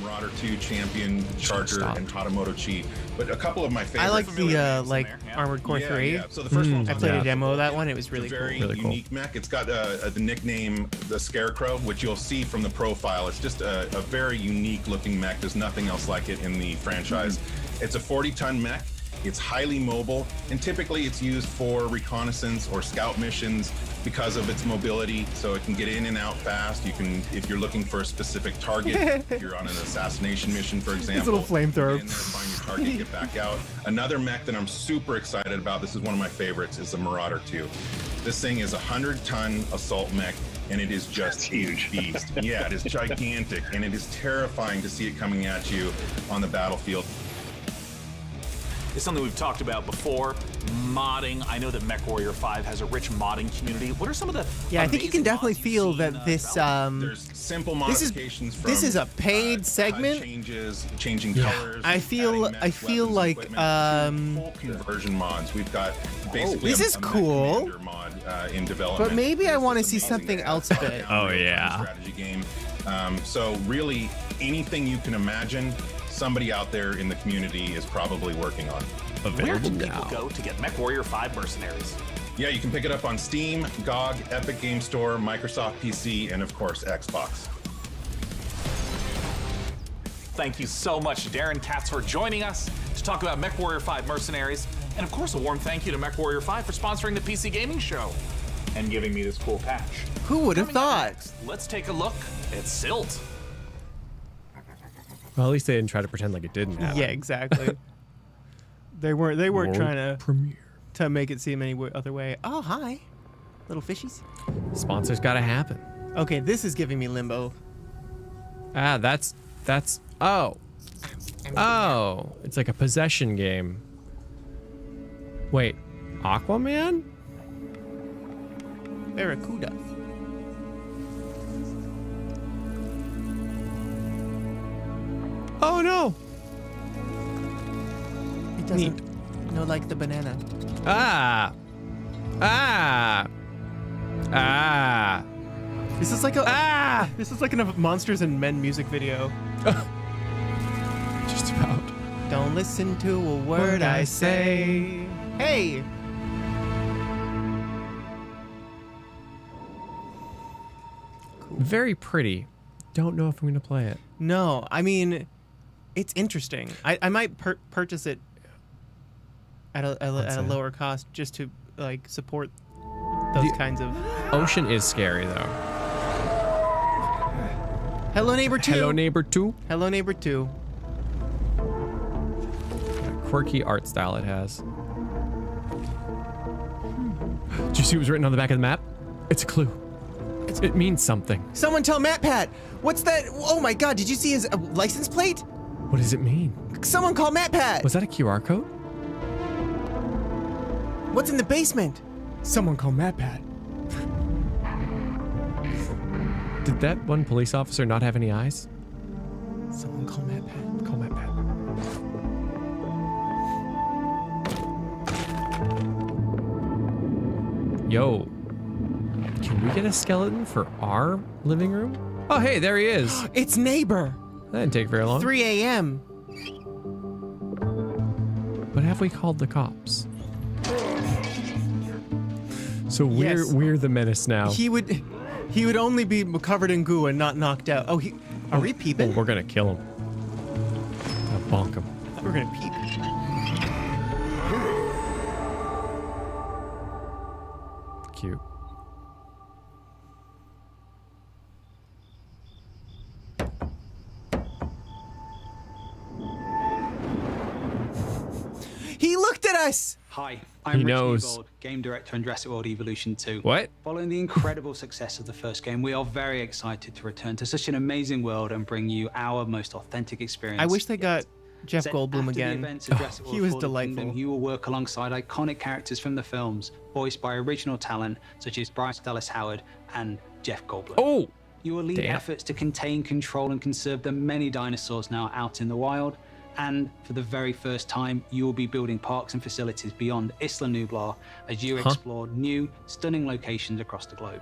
Marauder 2 Champion, Charger, and Hatamoto Chi. But a couple of my favorites. I like the Armored Core 3. Yeah. So the first one, I played a demo of that one. It was really cool. Very unique mech. It's got the nickname the Scarecrow, which you'll see from the profile. It's just a very unique looking mech. There's nothing else like it in the franchise. It's a 40-ton mech. It's highly mobile, and typically it's used for reconnaissance or scout missions because of its mobility, so it can get in and out fast. You can, if you're looking for a specific target, if you're on an assassination mission, for example, his little flamethrower. get in there, find your target, get back out. Another mech that I'm super excited about, this is one of my favorites, is the Marauder 2. This thing is a 100-ton assault mech, and it is just huge beast. Yeah, it is gigantic, and it is terrifying to see it coming at you on the battlefield. It's something we've talked about before. Modding. I know that MechWarrior 5 has a rich modding community. What are some of the I think you can definitely feel that this there's simple modifications this is a paid segment. Changes, changing colors. I feel like full conversion mods. We've got basically this is cool. Mod in development. But maybe I want to see something else a bit. Oh yeah. Strategy game. So really anything you can imagine. somebody out there in the community is probably working on. Where can people go to get MechWarrior 5 Mercenaries? Yeah, you can pick it up on Steam, GOG, Epic Game Store, Microsoft PC, and of course, Xbox. Thank you so much, Darren Katz, for joining us to talk about MechWarrior 5 Mercenaries. And of course, a warm thank you to MechWarrior 5 for sponsoring the PC Gaming Show and giving me this cool patch. Who would have thought? Next, let's take a look at Silt. Well, at least they didn't try to pretend like it didn't happen. Yeah, exactly. They weren't World trying premiere. to make it seem any other way. Oh, hi, little fishies. Sponsors gotta happen. Okay, this is giving me Limbo. Ah, that's oh, it's like a possession game. Wait, Aquaman? Barracuda. Oh no! It doesn't. No, like the banana. Ah! This is like This is like a Monsters and Men music video. Just about. Don't listen to a word I say. Hey! Cool. Very pretty. Don't know if I'm gonna play it. No, I mean, it's interesting. I might purchase it at a lower cost just to like support those kinds of. Ocean is scary though. Hello Neighbor 2. Hello Neighbor 2. Hello Neighbor 2. What a quirky art style it has. Did you see what was written on the back of the map? It's a clue. It means something. Someone tell MatPat. What's that? Oh my God! Did you see his license plate? What does it mean? Someone call MatPat. Was that a QR code? What's in the basement? Someone call MatPat. Did that one police officer not have any eyes? Someone call MatPat. Call MatPat. Yo, can we get a skeleton for our living room? Oh, hey, there he is. It's Neighbor. That didn't take very long. 3 a.m. But have we called the cops? So we're the menace now. He would only be covered in goo and not knocked out. Oh, are we peeping? Oh, we're gonna kill him. I'll bonk him. I thought we were gonna peep. Cute. He looked at us! Hi, I'm Rich knows. Newbold, Game Director on Jurassic World Evolution 2. What? Following the incredible success of the first game, we are very excited to return to such an amazing world and bring you our most authentic experience. I wish they got Jeff Set Goldblum after again. The events of Jurassic He World was Fallen delightful. Kingdom, you will work alongside iconic characters from the films, voiced by original talent such as Bryce Dallas Howard and Jeff Goldblum. Oh! You will lead Damn. efforts to contain, control, and conserve the many dinosaurs now out in the wild. And for the very first time, you will be building parks and facilities beyond Isla Nublar as you explore new, stunning locations across the globe.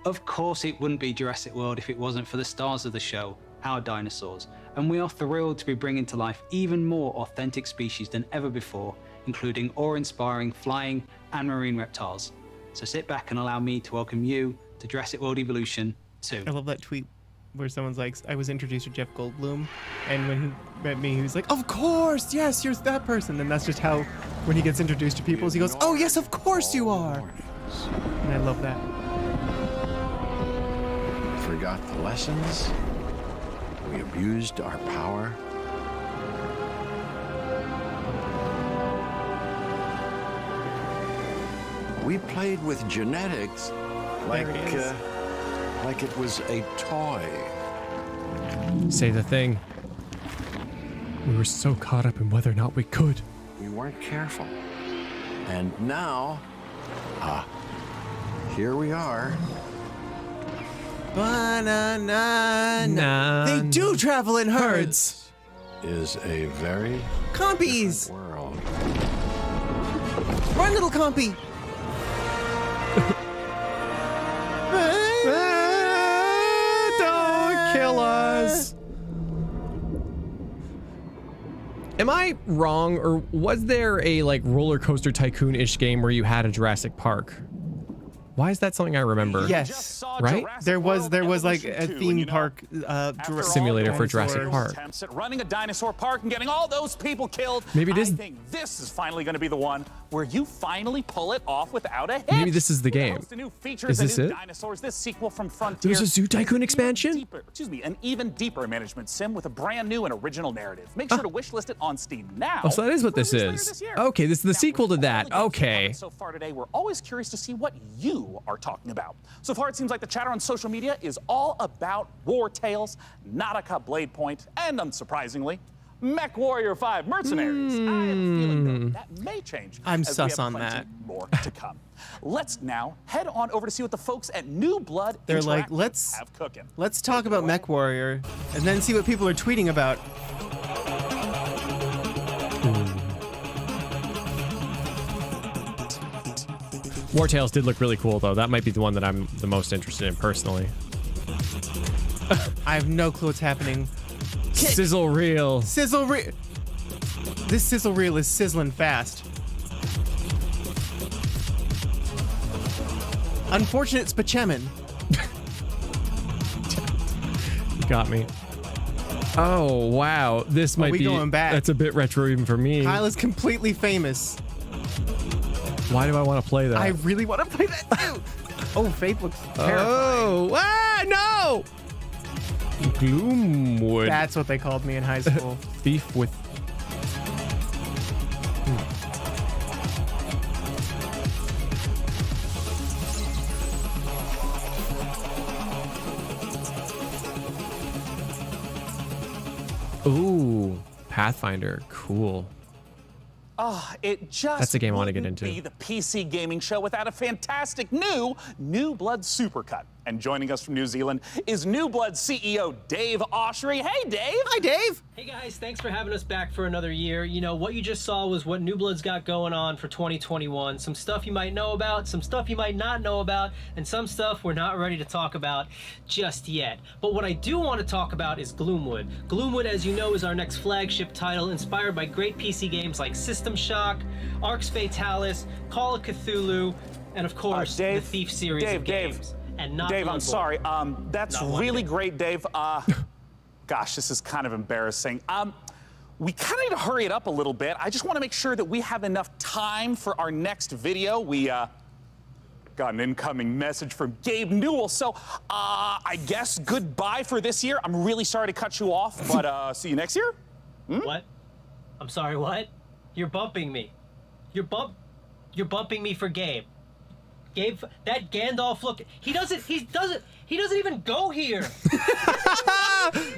Of course, it wouldn't be Jurassic World if it wasn't for the stars of the show, our dinosaurs. And we are thrilled to be bringing to life even more authentic species than ever before, including awe-inspiring flying and marine reptiles. So sit back and allow me to welcome you to Jurassic World Evolution 2. I love that tweet where someone's like, I was introduced to Jeff Goldblum, and when he met me, he was like, of course, yes, you're that person. And that's just how, when he gets introduced to people, he goes, oh yes, of course you are. And I love that. Forgot the lessons. We abused our power. We played with genetics like it was a toy. Say the thing. We were so caught up in whether or not we could. We weren't careful. And now, here we are. Banana. They do travel in herds. Is a very Compies. world. Run, little compy. Don't kill us. Am I wrong, or was there a like roller coaster tycoon-ish game where you had a Jurassic Park? Why is that something I remember? Yes. Right? There was like a theme park simulator for Jurassic Park. Attempts at running a dinosaur park and getting all those people killed. Maybe this. I think this is finally going to be the one where you finally pull it off without a hitch. Maybe this is the game. Is this it? Dinosaurs, this sequel from Frontier. There's a Zoo Tycoon expansion? An even deeper management sim with a brand new and original narrative. Make sure to wishlist it on Steam now. Oh, so that is what this is. Okay, this is the sequel to that. Okay. So far today, we're always curious to see what you are talking about. So far, it seems like the chatter on social media is all about Wartales, Nautica Blade Point, and unsurprisingly, MechWarrior 5 Mercenaries. I have a feeling though, that may change. I'm as we sus have on plenty that. More to come. Let's now head on over to see what the folks at New Blood They're like, Interactive have cooking. let's talk about MechWarrior, and then see what people are tweeting about. Wartales did look really cool, though. That might be the one that I'm the most interested in personally. I have no clue what's happening. Sizzle reel. Sizzle reel. This sizzle reel is sizzling fast. Unfortunate Spachemin. You got me. Oh, wow. This might be going back. That's a bit retro even for me. Kyle is completely famous. Why do I want to play that? I really want to play that too. Oh, Faith looks terrifying. Oh, no! Gloomwood. That's what they called me in high school. Thief with... Ooh, Pathfinder. Cool. It just That's a game I want to get wouldn't into. be the PC gaming show without a fantastic New Blood Supercut. And joining us from New Zealand is New Blood CEO Dave Oshry. Hey, Dave. Hi, Dave. Hey, guys. Thanks for having us back for another year. You know, what you just saw was what New Blood's got going on for 2021. Some stuff you might know about, some stuff you might not know about, and some stuff we're not ready to talk about just yet. But what I do want to talk about is Gloomwood. Gloomwood, as you know, is our next flagship title inspired by great PC games like System Shock, Arx Fatalis, Call of Cthulhu, and of course, the Thief series of games. And not Dave, I'm Bloodborne. sorry. That's really great, Dave. Gosh, this is kind of embarrassing. We kind of need to hurry it up a little bit. I just want to make sure that we have enough time for our next video. We got an incoming message from Gabe Newell. So I guess goodbye for this year. I'm really sorry to cut you off, but see you next year. What? I'm sorry, what? You're bumping me. You're bumping me for Gabe. Gabe, that Gandalf look, he doesn't even go here.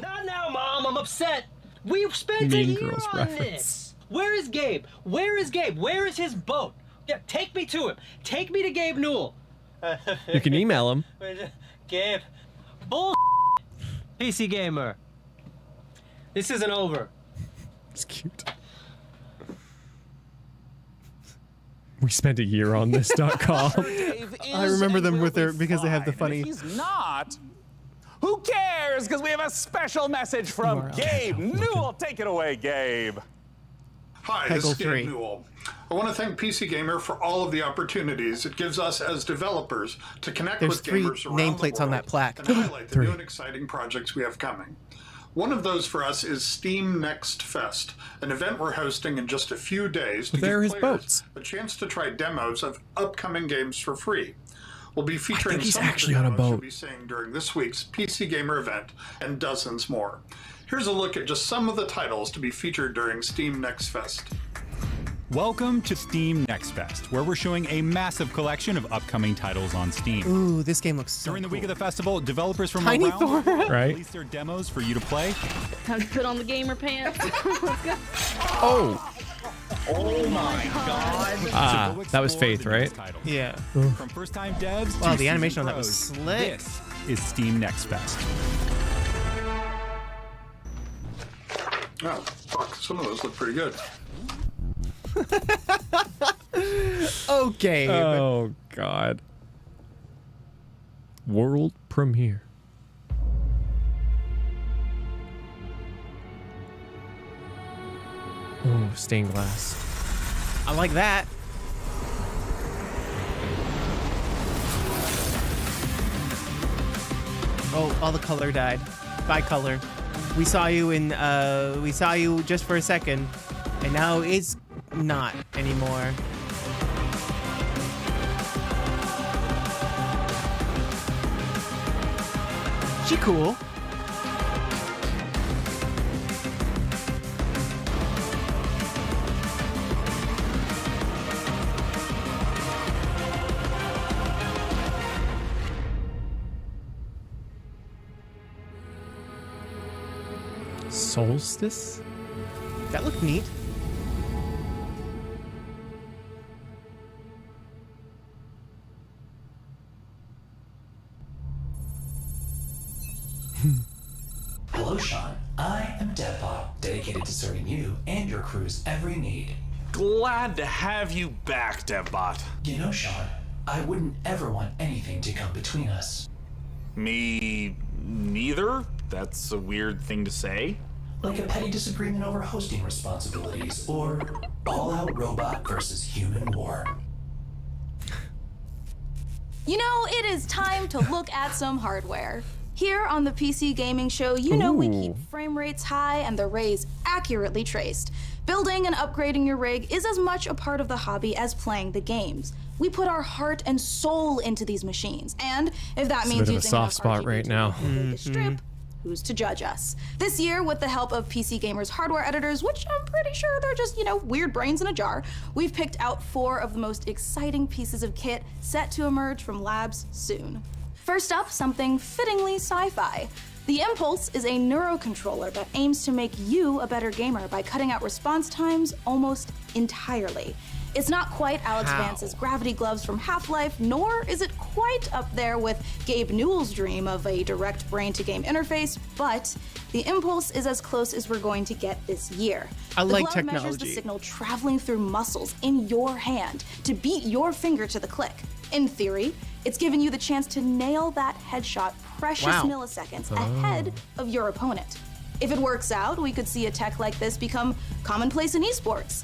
Not now, Mom, I'm upset. We've spent a year on this. Where is Gabe? Where is Gabe? Where is his boat? Yeah, take me to him. Take me to Gabe Newell. You can email him. Gabe, bull. PC Gamer. This isn't over. It's cute. We spent a year on this.com. I remember them with their because they have the funny. If he's not, who cares? Because we have a special message from Gabe Newell. Take it away, Gabe. Hi, this is Gabe Newell. I want to thank PC Gamer for all of the opportunities it gives us as developers to connect There's with 3 gamers around nameplates the on world that plaque. and highlight the new and exciting projects we have coming. One of those for us is Steam Next Fest, an event we're hosting in just a few days to give players a chance to try demos of upcoming games for free. We'll be featuring some of the demos you'll be seeing during this week's PC Gamer event and dozens more. Here's a look at just some of the titles to be featured during Steam Next Fest. Welcome to Steam Next Fest, where we're showing a massive collection of upcoming titles on Steam. Ooh, this game looks so During the cool. week of the festival, developers from Tiny around the world Thor. will Right. release their demos for you to play. Time to put on the gamer pants. Let's go. Oh. Oh my god. That was Faith, right? Yeah. From first-time devs Wow, to the animation on that was pros, slick. This is Steam Next Fest. Oh, fuck, some of those look pretty good. Okay. Oh, God. World premiere. Ooh, stained glass. I like that. Oh, all the color died. Bye, color. We saw you just for a second, and now it's not anymore. She cool. Solstice? That looked neat. Hello, Sean. I am Deadbot, dedicated to serving you and your crew's every need. Glad to have you back, Deadbot. You know, Sean, I wouldn't ever want anything to come between us. Me neither? That's a weird thing to say. Like a petty disagreement over hosting responsibilities, or all-out robot versus human war. You know, it is time to look at some hardware. Here on the PC Gaming Show, you know we keep frame rates high and the rays accurately traced. Building and upgrading your rig is as much a part of the hobby as playing the games. We put our heart and soul into these machines, and if that means a bit of a using soft spot right now. strip, who's to judge us? This year, with the help of PC Gamer's hardware editors, which I'm pretty sure they're just, weird brains in a jar, we've picked out 4 of the most exciting pieces of kit set to emerge from labs soon. First up, something fittingly sci-fi. The Impulse is a neurocontroller that aims to make you a better gamer by cutting out response times almost entirely. It's not quite Alex Vance's gravity gloves from Half-Life, nor is it quite up there with Gabe Newell's dream of a direct brain-to-game interface, but the Impulse is as close as we're going to get this year. I like the glove measures the signal traveling through muscles in your hand to beat your finger to the click. In theory, it's giving you the chance to nail that headshot precious milliseconds ahead of your opponent. If it works out, we could see a tech like this become commonplace in esports.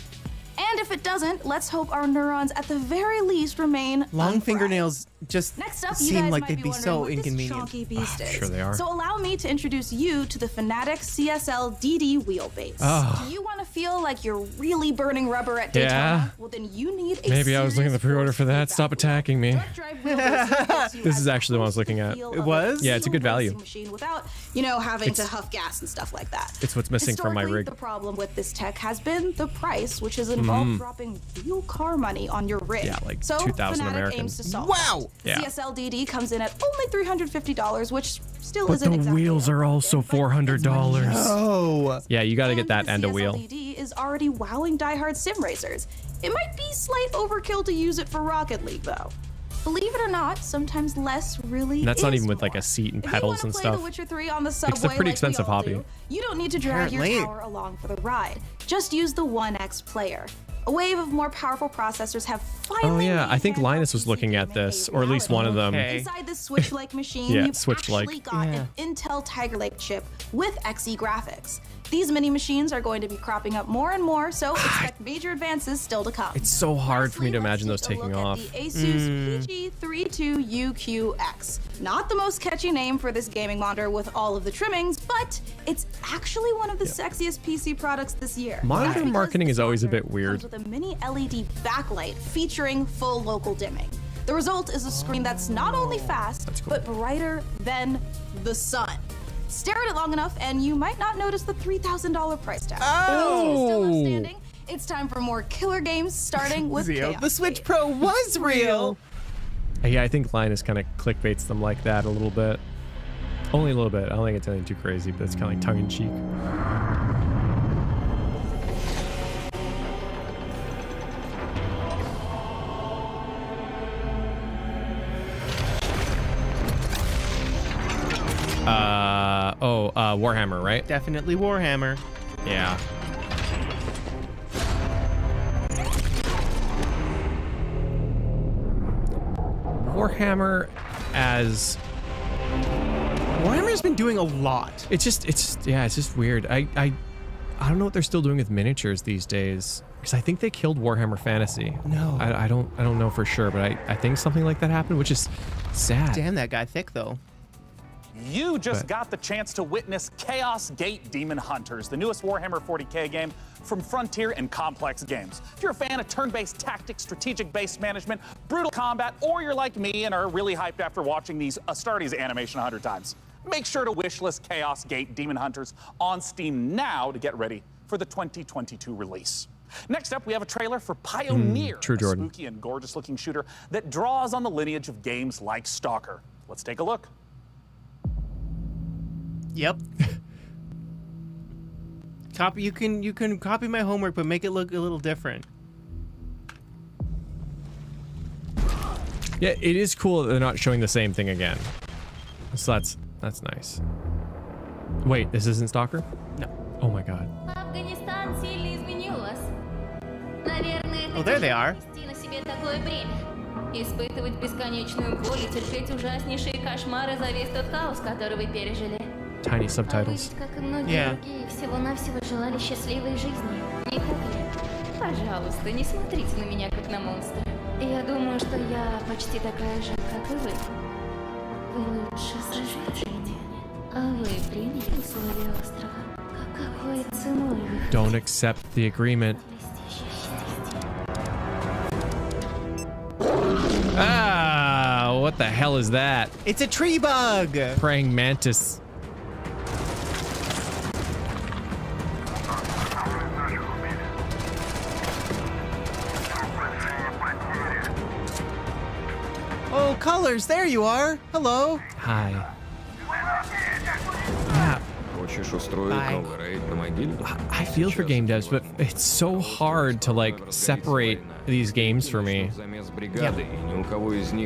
And if it doesn't, let's hope our neurons at the very least remain Long unfried. fingernails just Next up, you seem guys like might they'd be wondering so what inconvenient. This chonky beast is. Sure they are. So allow me to introduce you to the Fanatec CSL DD wheelbase. Oh. Do you want to feel like you're really burning rubber at Daytona? Yeah. Well, then you need a Maybe I was looking at the pre-order for that. Stop attacking me. this This is actually the one I was looking at. It was? Yeah, it's a good value. machine without, having to huff gas and stuff like that. It's what's missing from my Historically, rig. The problem with this tech has been the price, which has involved dropping real car money on your rig. Yeah, like so 2,000 Fanatec American. aims to solve Wow! that. Yeah. CSL DD comes in at only $350, which still But isn't the exactly wheels are also $400. Oh. Yeah, you gotta get that the and a wheel. CSL DD is already wowing diehard sim racers. It might be slight overkill to use it for Rocket League, though. Believe it or not, sometimes less really And that's not is even with like more. a seat and If pedals you and wanna play stuff. The Witcher 3 on the subway It's a pretty like we expensive all hobby. do, you don't need to drag Apparently. your tower along for the ride. Just use the 1X player. A wave of more powerful processors have finally Oh yeah, made I think handheld Linus was PC looking at gaming this, a or at least one of them. Okay. Inside this Switch-like machine, Yeah, you've Switch-like. actually got an Intel Tiger Lake chip with XE graphics. These mini machines are going to be cropping up more and more, so expect major advances still to come. It's so hard for me to Lastly, imagine those let's take a taking look off. at the Asus PG32UQX. Not the most catchy name for this gaming monitor with all of the trimmings, but it's actually one of the sexiest PC products this year. Monitor That's because marketing this is always a monitor bit weird. comes with a mini LED backlight featuring full local dimming. The result is a screen that's not only fast, but brighter than the sun. Stare at it long enough, and you might not notice the $3,000 price tag. Oh! Still outstanding. It's time for more killer games, starting with Zio, Chaos the Switch Gate. Pro was real. Yeah, I think Linus kind of clickbaits them like that a little bit. Only a little bit. I don't think it's anything too crazy, but it's kind of like tongue-in-cheek. Warhammer, right? Definitely Warhammer. Yeah. Warhammer as Warhammer's been doing a lot. it's just weird. I I don't know what they're still doing with miniatures these days, because I think they killed Warhammer Fantasy. No. I don't know for sure, but I think something like that happened, which is sad. Damn, that guy thick though. You just got the chance to witness Chaos Gate Demon Hunters, the newest Warhammer 40k game from Frontier and Complex Games. If you're a fan of turn-based tactics, strategic-based management, brutal combat, or you're like me and are really hyped after watching these Astartes animation 100 times, make sure to wishlist Chaos Gate Demon Hunters on Steam now to get ready for the 2022 release. Next up, we have a trailer for Pioneer, True, a Jordan. spooky and gorgeous-looking shooter that draws on the lineage of games like Stalker. Let's take a look. Yep. Copy. You can copy my homework, but make it look a little different. Yeah, it is cool that they're not showing the same thing again. So that's nice. Wait, this isn't Stalker? No. Oh my god. Oh, there they are. Испытывать бесконечную боль и терпеть ужаснейшие кошмары за весь тот хаос, который вы пережили. Tiny subtitles. Как и многие другие, всего-навсего желали счастливой жизни. Не так ли? Пожалуйста, не смотрите на меня как на монстра. Я думаю, что я почти такая же, как и вы. Вы лучше сожалеете. А вы приняли условия острова? Какой ценой вы? Don't accept the agreement. Ah, what the hell is that? It's a tree bug. Praying mantis. Oh, Colors, there you are. Hello. Hi. Yeah. I feel for game devs, but it's so hard to like separate these games for me.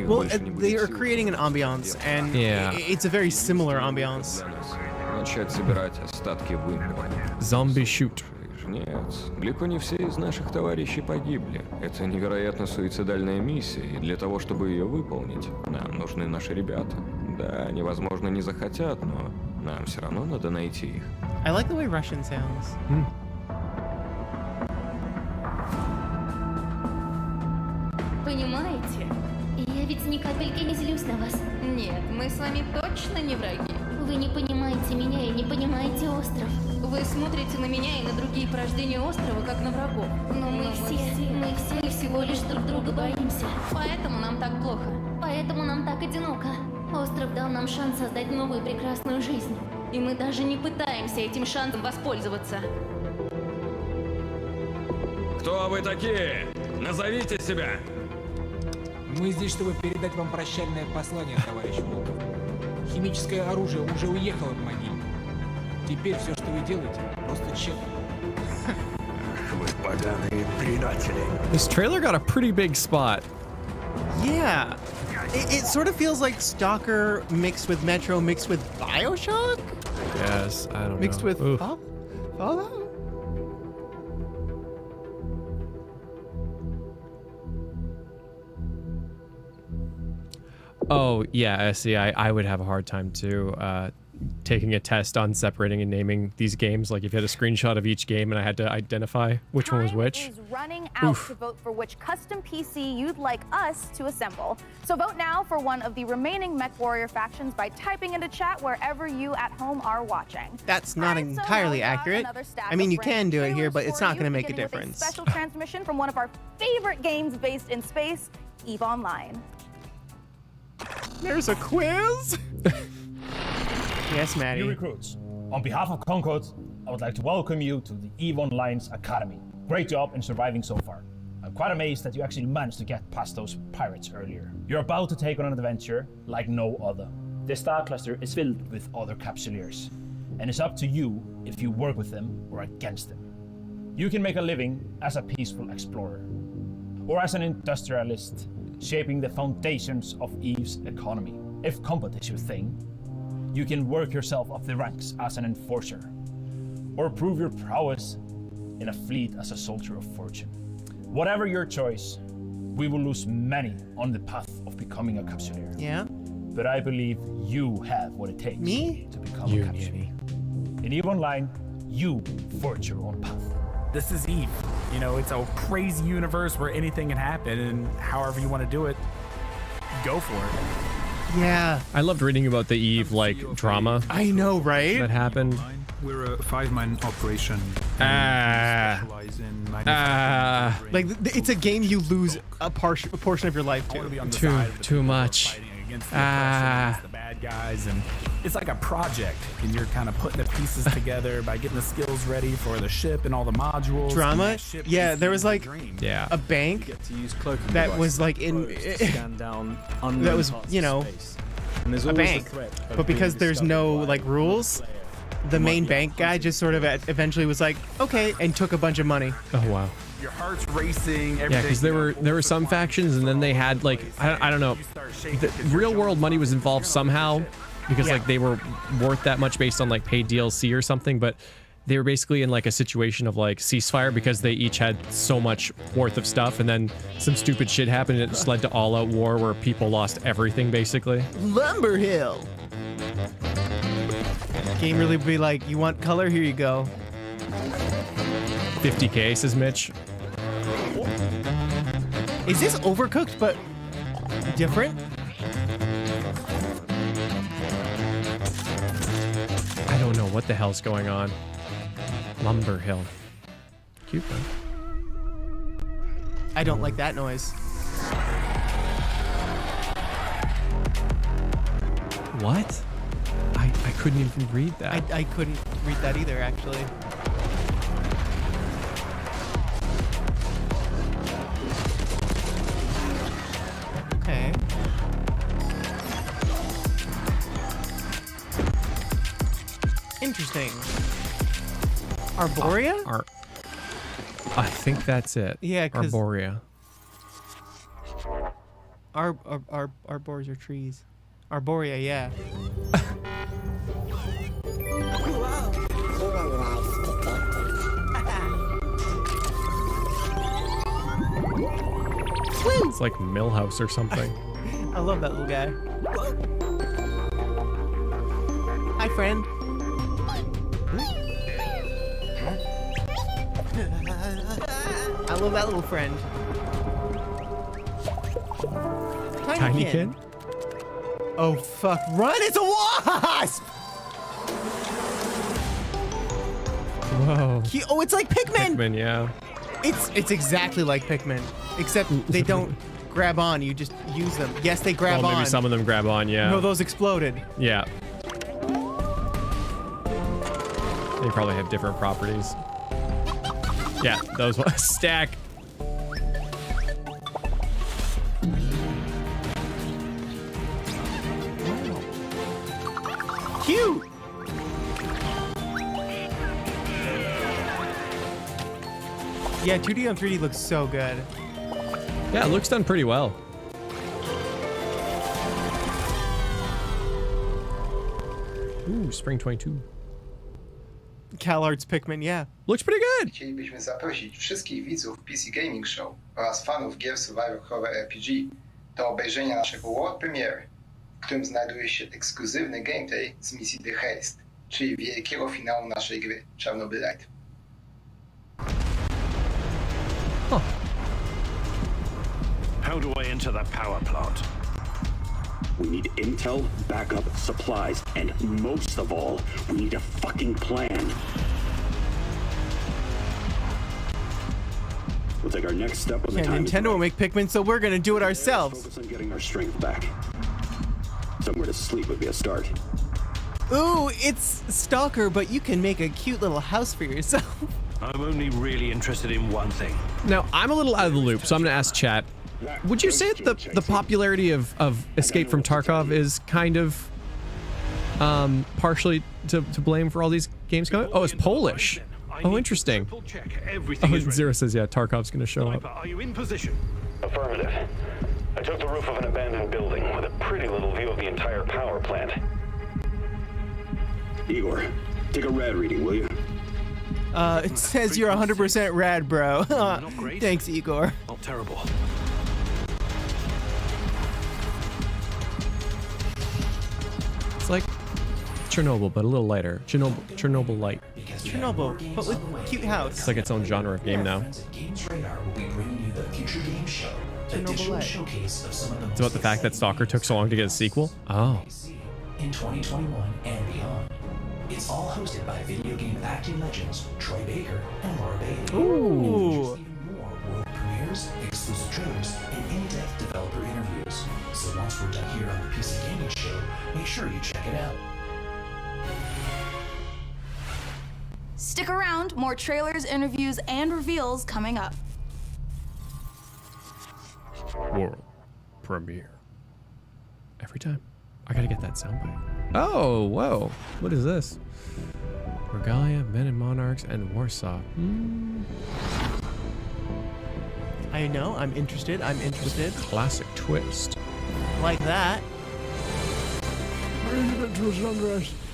Well, they are creating an ambiance, and it's a very similar ambiance. Zombie shoot. Нет, далеко не все из наших товарищей погибли. Это невероятно суицидальная миссия, и для того, чтобы ее выполнить, нам нужны наши ребята. Да, они, возможно, не захотят, но нам все равно надо найти их. I like the way Russian sounds. Понимаете? Я ведь ни капельки не злюсь на вас. Нет, мы с вами точно не враги. Вы не понимаете меня и не понимаете остров. Вы смотрите на меня и на другие порождения острова, как на врагов. Но мы все всего лишь друг друга боимся. Поэтому нам так плохо. Поэтому нам так одиноко. Остров дал нам шанс создать новую прекрасную жизнь. И мы даже не пытаемся этим шансом воспользоваться. Кто вы такие? Назовите себя! Мы здесь, чтобы передать вам прощальное послание, товарищ Волков. Химическое оружие уже уехало в могилу. Теперь все, что вы делаете, просто тщетно. Вы поганые предатели. This trailer got a pretty big spot. Yeah. It sort of feels like Stalker mixed with Metro mixed with Bioshock? Yes, I don't mixed know. With Fallout? Oh, yeah, see, I would have a hard time too, taking a test on separating and naming these games. Like if you had a screenshot of each game and I had to identify which one was which. Is running out to vote for which custom PC you'd like us to assemble. So vote now for one of the remaining MechWarrior factions by typing into chat wherever you at home are watching. That's not entirely accurate. I mean, you can do it here, but it's not going to make a difference. A special transmission from one of our favorite games based in space, EVE Online. There's a quiz? Yes, Maddie. New recruits, on behalf of Conquest, I would like to welcome you to the EVE Online's Academy. Great job in surviving so far. I'm quite amazed that you actually managed to get past those pirates earlier. You're about to take on an adventure like no other. This star cluster is filled with other capsuleers, and it's up to you if you work with them or against them. You can make a living as a peaceful explorer, or as an industrialist, shaping the foundations of EVE's economy. If combat is your thing, you can work yourself up the ranks as an enforcer, or prove your prowess in a fleet as a soldier of fortune. Whatever your choice, we will lose many on the path of becoming a capsuleer. Yeah? But I believe you have what it takes to become a capsuleer. In EVE Online, You forge your own path. This is Eve. You know, it's a crazy universe where anything can happen, and however you want to do it, go for it. Yeah. I loved reading about the Eve like drama. I know, right? That happened. We're a 5-man operation. Like it's a game you lose a portion of your life to. Too much. Against the against the bad guys, and it's like a project, and you're kind of putting the pieces together by getting the skills ready for the ship and all the modules. Drama? Yeah, there was like a bank that was like in that was, you know, a bank, but because there's no like rules, the main bank guy just sort of eventually was like, okay, and took a bunch of money. Oh wow. Your heart's racing. Yeah, because there were some factions, and then they had like I don't know, the real world money was involved somehow, because like they were worth that much based on like paid DLC or something, but they were basically in like a situation of like ceasefire because they each had so much worth of stuff, and then some stupid shit happened, and it just led to all-out war where people lost everything basically. Lumber Hill. Game really be like, you want color? Here you go. 50K, says Mitch. Is this Overcooked but different? I don't know what the hell's going on. Lumber Hill. Cute though. I don't like that noise. What? I couldn't even read that. I couldn't read that either, actually. Okay. Interesting. Arborea? I think that's it. Yeah, 'cause Arborea. Arbors are trees. Arborea, yeah. It's like Millhouse or something. I love that little guy. Hi, friend. I love that little friend. Tinykin? Oh fuck! Run! It's a wasp! Whoa. Oh, it's like Pikmin. Pikmin, yeah. It's exactly like Pikmin, except they don't grab on. You just use them. Yes, they grab Well, on. maybe some of them grab on, yeah. No, those exploded. Yeah. They probably have different properties. Yeah, those ones. Stack. Cute. Yeah, 2D on 3D looks so good. Yeah, it looks done pretty well. Ooh, Spring 22. CalArts Pikmin, yeah. Looks pretty good. Chcielibyśmy zaprosić wszystkich widzów PC Gaming Show oraz fanów gier Survivor Horror RPG do obejrzenia naszego World Premiere, w którym znajduje się ekskluzywny gameplay z misji The Haste, czyli wielkiego finału naszej gry Chernobylite. How do I enter the power plant? We need intel, backup, supplies, and most of all, we need a fucking plan. We'll take our next step when the time Nintendo will make Pikmin, so we're gonna do it ourselves. Focus on getting our strength back. Somewhere to sleep would be a start. Ooh, it's Stalker, but you can make a cute little house for yourself. I'm only really interested in one thing. Now, I'm a little out of the loop, so I'm gonna ask chat. Would you say that the popularity of Escape from Tarkov is kind of partially to blame for all these games coming? Oh, it's Polish. Oh, interesting. Oh, Zero says, yeah, Tarkov's gonna show up. Are you in position? Affirmative. I took the roof of an abandoned building with a pretty little view of the entire power plant. Igor, take a rad reading, will you? It says you're 100% rad, bro. Thanks, Igor. Not terrible. It's like Chernobyl, but a little lighter. Chernobyl light. Chernobyl, but with cute house. It's like its own genre of game now. Games Radar will be bringing you the Future Game Show, a digital showcase of some of the It's about the fact that Stalker took so long to get a sequel. Oh. in 2021 and beyond. It's all hosted by video game acting legends Troy Baker and Laura Bailey. Ooh. Even more world premieres, exclusive trailers, and in-depth developer interviews. So once we're done here on the PC Gaming Show, make sure you check it out. Stick around, more trailers, interviews, and reveals coming up. World premiere. Every time. I gotta get that soundbite. Oh, whoa. What is this? Regalia, Men and Monarchs, and Warsaw. I know. I'm interested. Classic twist. Like that.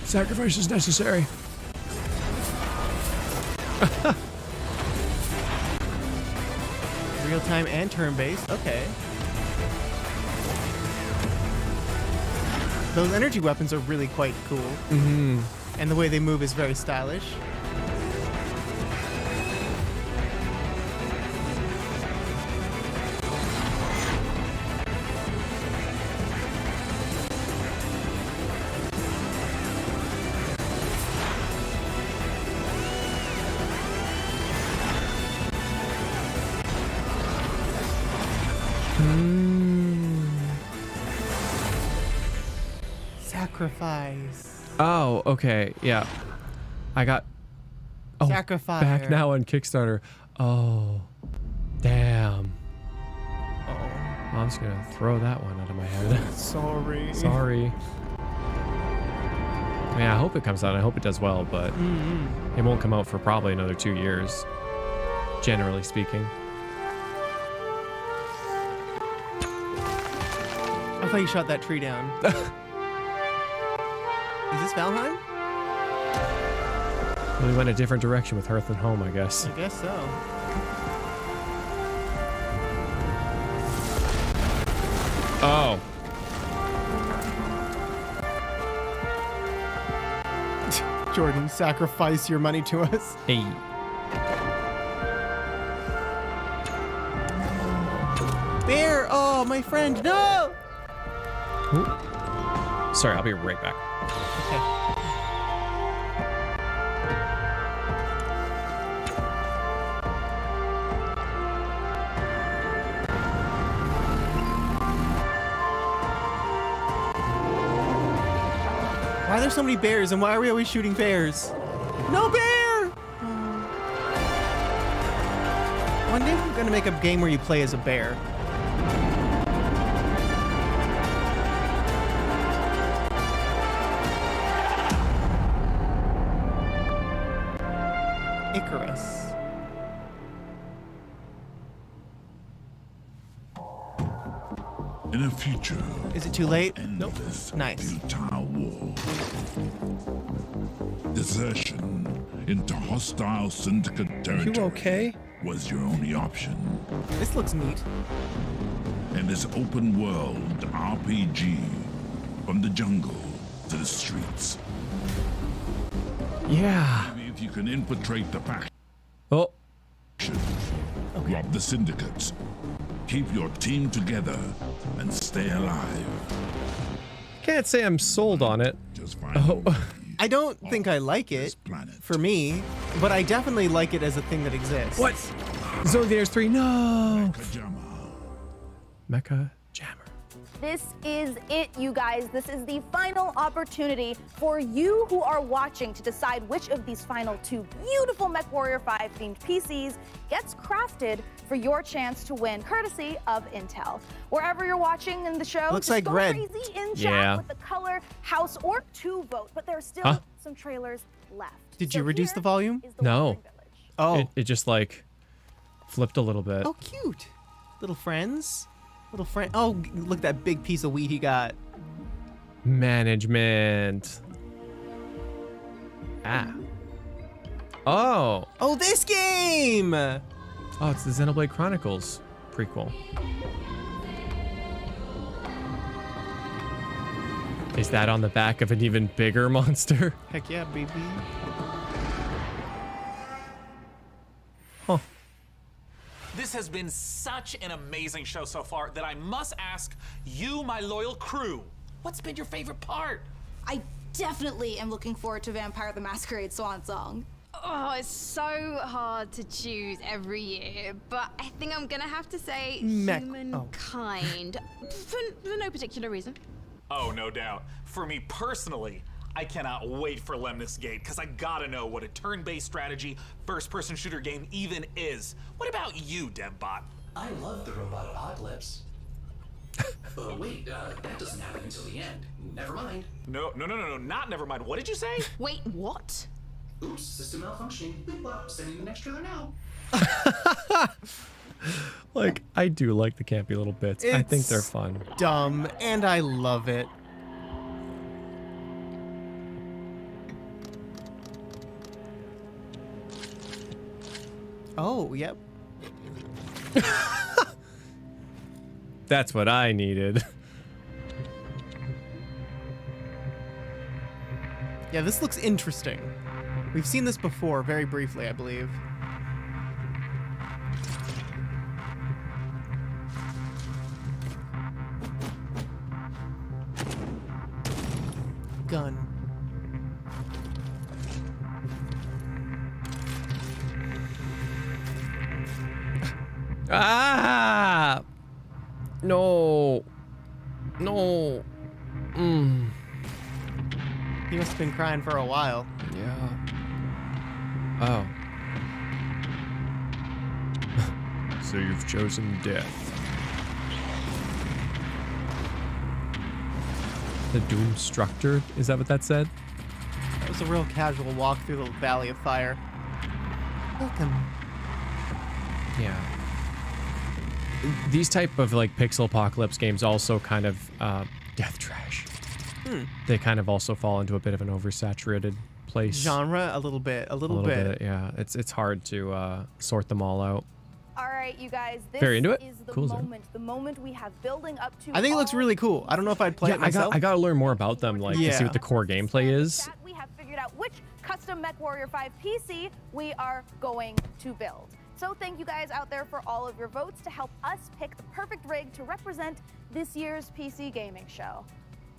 Sacrifice is necessary. Real time and turn based. Okay. Those energy weapons are really quite cool. Mm-hmm. And the way they move is very stylish. Sacrifice. Oh, okay. Yeah. I got Sacrifice. back now on Kickstarter. Oh. Damn. Oh. I'm just gonna throw that one out of my head. Sorry. Sorry. I mean, I hope it comes out. I hope it does well, but it won't come out for probably another 2 years, generally speaking. I thought you shot that tree down. Is this Valheim? Well, we went a different direction with Hearth and Home, I guess. I guess so. Oh. Jordan, sacrifice your money to us. Hey. Bear! Oh, my friend, no! Ooh. Sorry, I'll be right back. Okay. Why are there so many bears, and why are we always shooting bears? No bear! One day we're gonna make a game where you play as a bear. Icarus. In a future, is it too late? Nope. Nice. Futile war. Desertion into hostile syndicate territory. You okay? Was your only option. This looks neat. And this open world RPG, from the jungle to the streets. Yeah. Maybe if you can infiltrate the faction. Oh. Rob the syndicates. Keep your team together and stay alive. Can't say I'm sold on it. Oh. I don't think I like it for me, but I definitely like it as a thing that exists. What? Zone Gators 3, no! Mecha Jammer. This is it, you guys. This is the final opportunity for you who are watching to decide which of these final two beautiful MechWarrior 5 themed PCs gets crafted for your chance to win, courtesy of Intel. Wherever you're watching in the show, looks just like go red. crazy in chat Yeah. with the color, house, or 2 vote, but there are still some trailers left. Did you reduce the volume? No. Oh. It just like flipped a little bit. Oh, cute. Little friends. Little friend. Oh, look at that big piece of wheat he got. Management. Ah. Oh. Oh, this game! Oh, it's the Xenoblade Chronicles prequel. Is that on the back of an even bigger monster? Heck yeah, baby. Huh. This has been such an amazing show so far that I must ask you, my loyal crew, what's been your favorite part? I definitely am looking forward to Vampire the Masquerade Swan Song. Oh, it's so hard to choose every year, but I think I'm gonna have to say Humankind for no particular reason. Oh, no doubt. For me personally, I cannot wait for Lemnis Gate, because I gotta know what a turn-based strategy first-person shooter game even is. What about you, DevBot? I love the robot apocalypse. Wait, that doesn't happen until the end. Never mind. No, not never mind. What did you say? Wait, what? Oops, system malfunctioning. Sending the next trailer now. Like, I do like the campy little bits. I think they're fun. Dumb, and I love it. Oh, yep. That's what I needed. Yeah, this looks interesting. We've seen this before, very briefly, I believe. Gun. Ah! No. No. He must have been crying for a while. Yeah. Oh. So you've chosen death. The Doomstructor? Is that what that said? That was a real casual walk through the Valley of Fire. Welcome. Yeah. These type of like pixel apocalypse games also kind of death trash. They kind of also fall into a bit of an oversaturated place. Genre, a little bit. Yeah, it's hard to sort them all out. All right, you guys, this Very into it. is the Cool, the moment we have building up to. I think it looks really cool. I don't know if I'd play it myself. I gotta learn more about them, like to see what the core gameplay is. We have figured out which custom MechWarrior 5 PC we are going to build. So thank you guys out there for all of your votes to help us pick the perfect rig to represent this year's PC gaming show.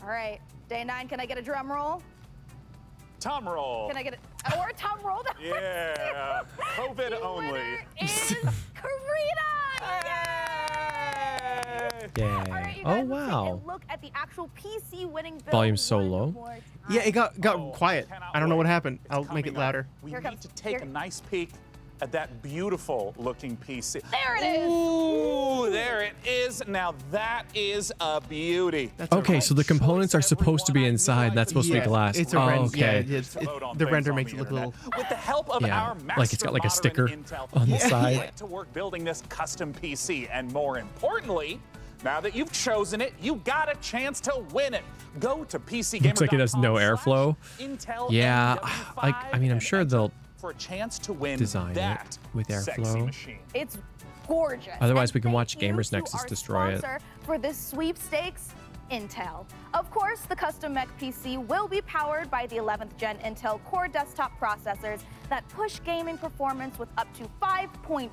All right, day 9, can I get a drum roll? Tom roll. Can I get it? Or a tom roll? Yeah. COVID only. Is Karina! Yeah. All right, you guys, Oh let's wow. take a look at the actual PC winning build. Volume's so low. Yeah, it got quiet. I don't know what happened. I'll make it louder. We need to take a nice peek at that beautiful looking PC. There it is. Ooh, there it is. Now that is a beauty. Okay, so the components are supposed to be inside, and that's supposed to be glass. It's a render. Okay. Yeah, the render makes it look a little. With the help of our master like it's got like a sticker Intel, on the we side. went to work building this custom PC, and more importantly, now that you've chosen it, you got a chance to win it. Go to PCGamer.com. Looks like it has no airflow. Intel Yeah, NW5 like I mean, I'm sure they'll for a chance to win design that it with sexy airflow. machine. It's gorgeous. Otherwise, And we can thank watch you Gamers to Nexus our destroy it. sponsor for this sweepstakes, Intel. Of course, the custom Mech PC will be powered by the 11th gen Intel Core desktop processors that push gaming performance with up to 5.3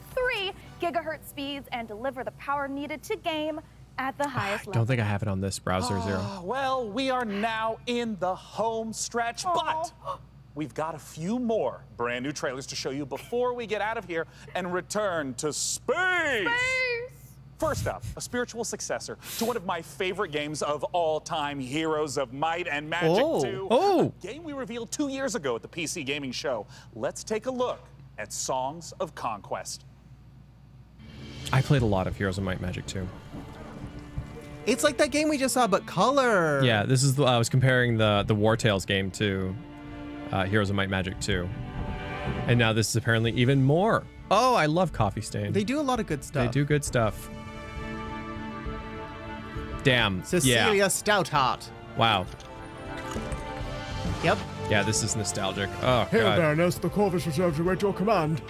gigahertz speeds and deliver the power needed to game at the highest level. Don't think I have it on this browser, Zero. Well, we are now in the home stretch, but we've got a few more brand new trailers to show you before we get out of here and return to space. First up, a spiritual successor to one of my favorite games of all time, Heroes of Might and Magic 2. A game we revealed 2 years ago at the PC Gaming Show. Let's take a look at Songs of Conquest. I played a lot of Heroes of Might and Magic 2. It's like that game we just saw, but color. Yeah, this is I was comparing the Wartales game to Heroes of Might and Magic 2. And now this is apparently even more. Oh, I love Coffee Stain. They do a lot of good stuff. They do good stuff. Damn. Cecilia Stoutheart. Wow. Yep. Yeah, this is nostalgic. Oh, Hail, God. Baroness, the Corvus reserves you at your command.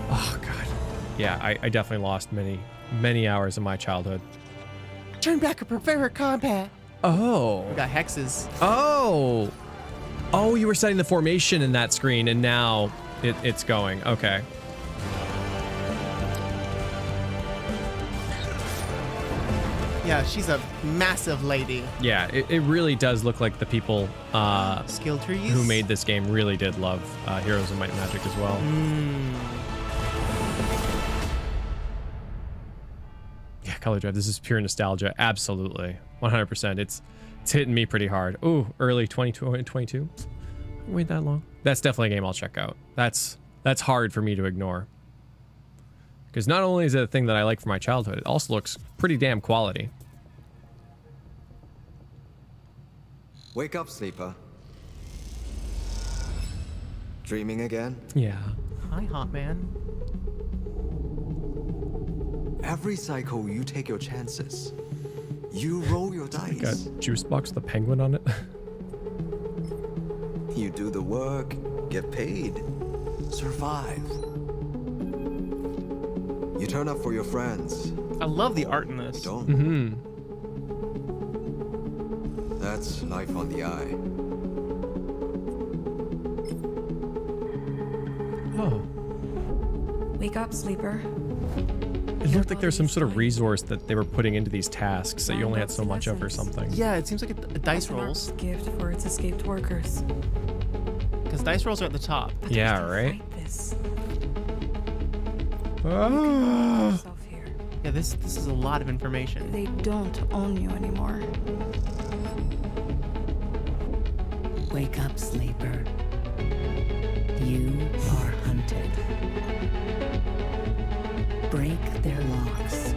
Oh, God. Yeah, I definitely lost many hours of my childhood. Turn back or prepare combat. Oh. We got hexes. Oh. Oh, you were setting the formation in that screen, and now it's going. Okay. Yeah, she's a massive lady. Yeah, it really does look like the people skill trees who made this game really did love Heroes of Might and Magic as well. Yeah, Color Drive. This is pure nostalgia. Absolutely, 100%. It's hitting me pretty hard. Ooh, early 2022. Wait that long? That's definitely a game I'll check out. That's hard for me to ignore. Because not only is it a thing that I like from my childhood, it also looks pretty damn quality. Wake up, sleeper. Dreaming again? Yeah. Hi, hot man. Every cycle, you take your chances. You roll your dice. Got Juice Box the Penguin on it. You do the work, get paid, survive. You turn up for your friends. I love the art in this. Don't. Mm-hmm. That's life on the eye. Oh. Wake up, sleeper. It looked like there's some sort of resource that they were putting into these tasks that you only had so much of or something. Yeah, it seems like a dice rolls. Gift for its escaped workers. Because dice rolls are at the top. Yeah, right? This. Ah. Yeah, this is a lot of information. They don't own you anymore. Wake up, sleeper. You are hunted. Break their locks.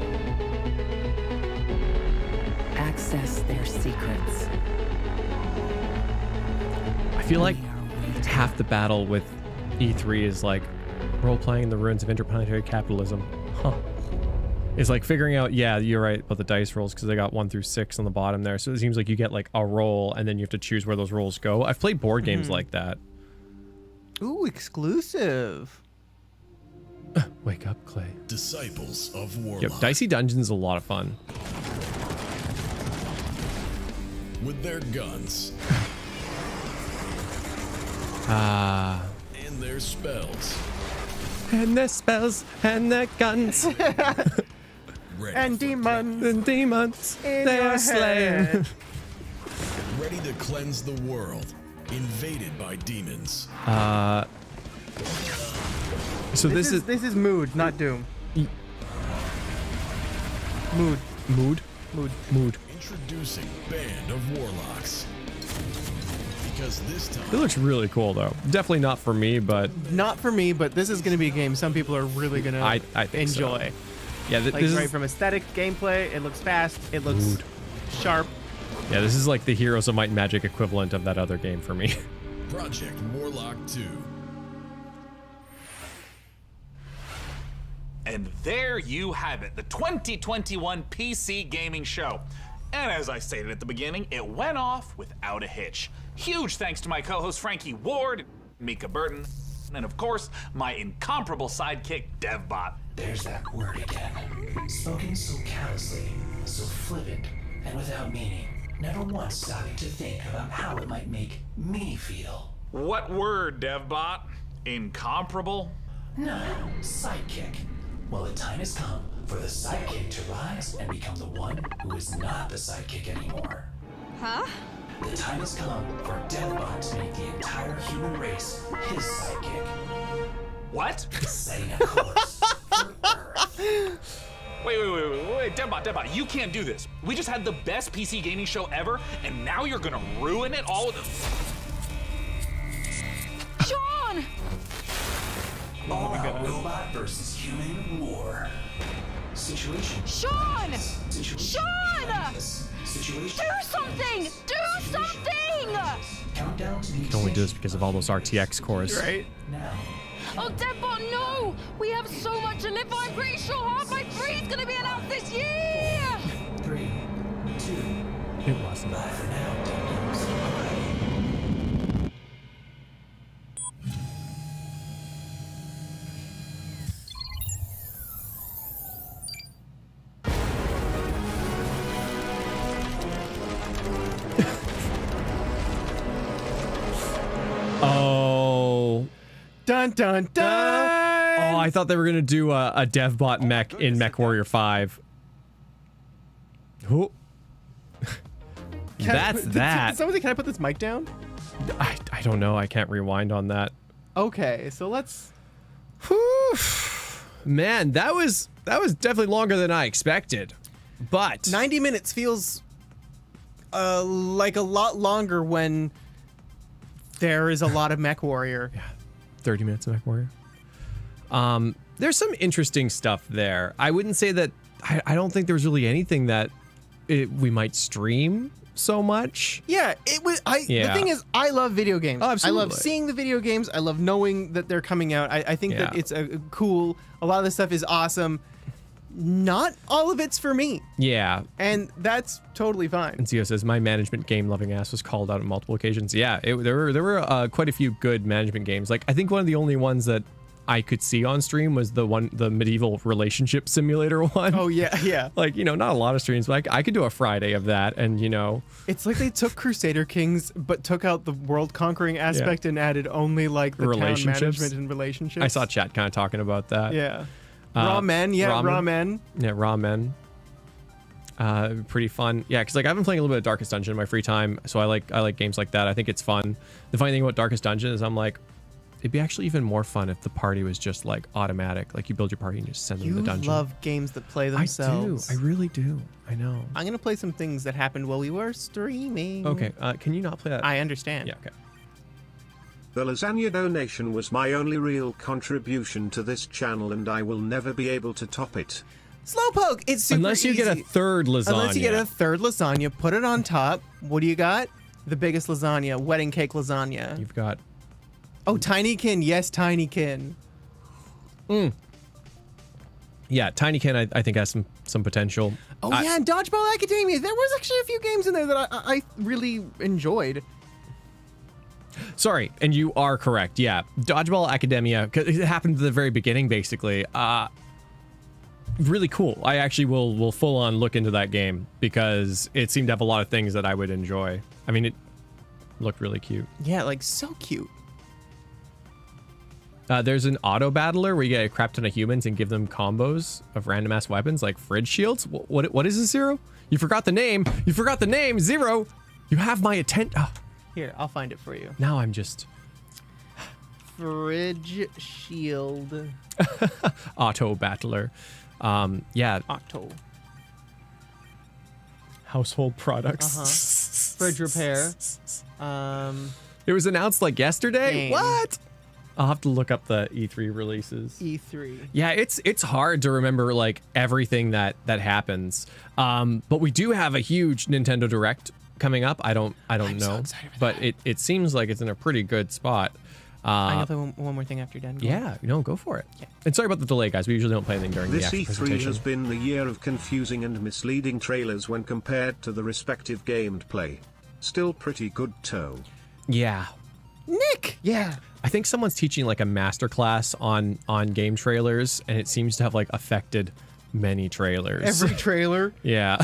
Access their secrets. I feel like half the battle with E3 is like role-playing the ruins of interplanetary capitalism. Huh. It's like figuring out, yeah, you're right about the dice rolls because they got 1 through 6 on the bottom there. So it seems like you get like a roll and then you have to choose where those rolls go. I've played board games like that. Ooh, exclusive. Wake up, Clay. Disciples of Warlock. Yep, Dicey Dungeons is a lot of fun. With their guns. And their spells. And their spells and their guns. And demons. And demons. In They your are slain. head. Ready to cleanse the world. Invaded by demons. So this is mood, not doom. Mood. Mood? Mood. Introducing Band of Warlocks. Because this time... It looks really cool, though. Definitely not for me, but... Not for me, but this is going to be a game some people are really going to I think enjoy. So. Yeah, like, this right is... from aesthetic, gameplay, it looks fast, it looks sharp. Yeah, this is like the Heroes of Might and Magic equivalent of that other game for me. Project Warlock 2. And there you have it, the 2021 PC Gaming Show. And as I stated at the beginning, it went off without a hitch. Huge thanks to my co-host Frankie Ward, Mika Burton, and of course, my incomparable sidekick, DevBot. There's that word again. Spoken so callously, so flippant, and without meaning. Never once stopping to think about how it might make me feel. What word, DevBot? Incomparable? No, sidekick. Well, the time has come for the sidekick to rise and become the one who is not the sidekick anymore. Huh? The time has come for DevBot to make the entire human race his sidekick. What? Setting a course for Earth. Wait, DevBot, you can't do this. We just had the best PC gaming show ever, and now you're gonna ruin it all with a... Sean! All out robot versus human war. Situation. Sean! Situation. Sean! Situation. Do something! Do something! Countdown to You can only do this because of all those RTX cores. Right? now. Oh, DevBot, no! We have so much to live for. I'm pretty sure Half-Life 3 is going to be announced this year! 3, 2, It wasn't. bye for now. Dun dun dun. Oh, I thought they were gonna do a DevBot mech in MechWarrior 5. Oh. That. Somebody, can I put this mic down? I don't know. I can't rewind on that. Okay, so let's. Man, that was definitely longer than I expected. But 90 minutes feels like a lot longer when there is a lot of MechWarrior. Yeah, 30 minutes of MechWarrior. There's some interesting stuff there. I wouldn't say that. I don't think there was really anything that we might stream so much. Yeah, it was. The thing is, I love video games. Oh, absolutely. I love seeing the video games. I love knowing that they're coming out. I think that it's cool. A lot of the stuff is awesome. Not all of it's for me. Yeah. And that's totally fine. And Zio says, my management game loving ass was called out on multiple occasions. Yeah, there were quite a few good management games. Like, I think one of the only ones that I could see on stream was the medieval relationship simulator one. Oh, yeah. Like, not a lot of streams, but I could do a Friday of that, and It's like they took Crusader Kings, but took out the world conquering aspect and added only like the town management and relationships. I saw chat kind of talking about that. Yeah. Raw men. Yeah, raw men. Pretty fun. Yeah, because like I've been playing a little bit of Darkest Dungeon in my free time, so I like games like that. I think it's fun. The funny thing about Darkest Dungeon is I'm like, it'd be actually even more fun if the party was just like automatic. Like you build your party and just send them to the dungeon. You love games that play themselves. I do. I really do. I know. I'm gonna play some things that happened while we were streaming. Okay. Can you not play that? I understand. Yeah. Okay. The lasagna donation was my only real contribution to this channel, and I will never be able to top it. Slowpoke, it's super Unless you easy. get a third lasagna. Unless you get a third lasagna, put it on top. What do you got? The biggest lasagna, wedding cake lasagna. You've got. Oh, Tinykin. Yes, Tinykin. Yeah, Tinykin I think has some potential. Oh, yeah, and Dodgeball Academia. There was actually a few games in there that I really enjoyed. Sorry, and you are correct. Yeah, Dodgeball Academia, 'cause it happened at the very beginning, basically. Really cool. I actually will full on look into that game because it seemed to have a lot of things that I would enjoy. I mean, it looked really cute. Yeah, like so cute. There's an auto battler where you get a crap ton of humans and give them combos of random ass weapons like fridge shields. What is this, Zero? You forgot the name. You forgot the name, Zero. You have my attention. Oh. Here, I'll find it for you. Now I'm just... Fridge shield. Auto battler. Yeah. Auto. Household products. Fridge repair. It was announced like yesterday? Game. What? I'll have to look up the E3 releases. E3. Yeah, it's hard to remember like everything that happens. But we do have a huge Nintendo Direct coming up. I don't know, so excited for but it seems like it's in a pretty good spot. I'm gonna play one more thing after Dan. Yeah, go for it. Yeah. And sorry about the delay, guys. We usually don't play anything during the This actual E3 presentation. has been the year of confusing and misleading trailers when compared to the respective gameplay. Still pretty good though. Yeah. Nick! Yeah. I think someone's teaching like a masterclass on game trailers, and it seems to have like affected many trailers. Every trailer. Yeah.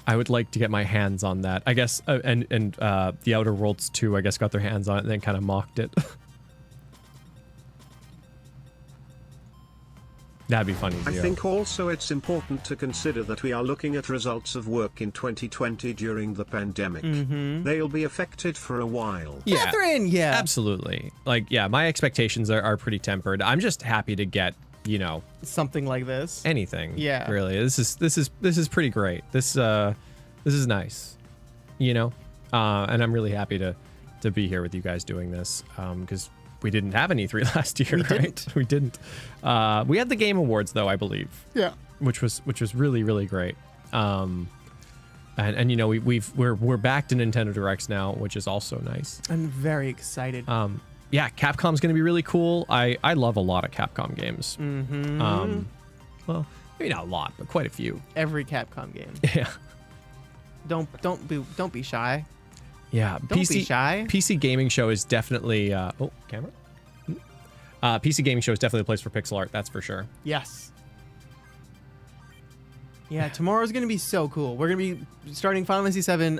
I would like to get my hands on that. I guess, and The Outer Worlds 2, I guess, got their hands on it and then kind of mocked it. That'd be funny. I think also it's important to consider that we are looking at results of work in 2020 during the pandemic. They'll be affected for a while. Yeah, Catherine, yeah. Absolutely. Like, yeah, my expectations are pretty tempered. I'm just happy to get, something like this. Anything. Yeah. Really. This is pretty great. This is nice. And I'm really happy to be here with you guys doing this. Because we didn't have an E3 last year, right? We didn't. We had the Game Awards though, I believe. Yeah. Which was really, really great. And we're back to Nintendo Directs now, which is also nice. I'm very excited. Yeah, Capcom's going to be really cool. I love a lot of Capcom games. Well, maybe not a lot, but quite a few. Every Capcom game. Yeah. Don't be shy. Yeah, Don't be shy. PC Gaming Show is definitely camera. PC Gaming Show is definitely a place for pixel art. That's for sure. Yes. Yeah, tomorrow's gonna be so cool. We're gonna be starting Final Fantasy VII.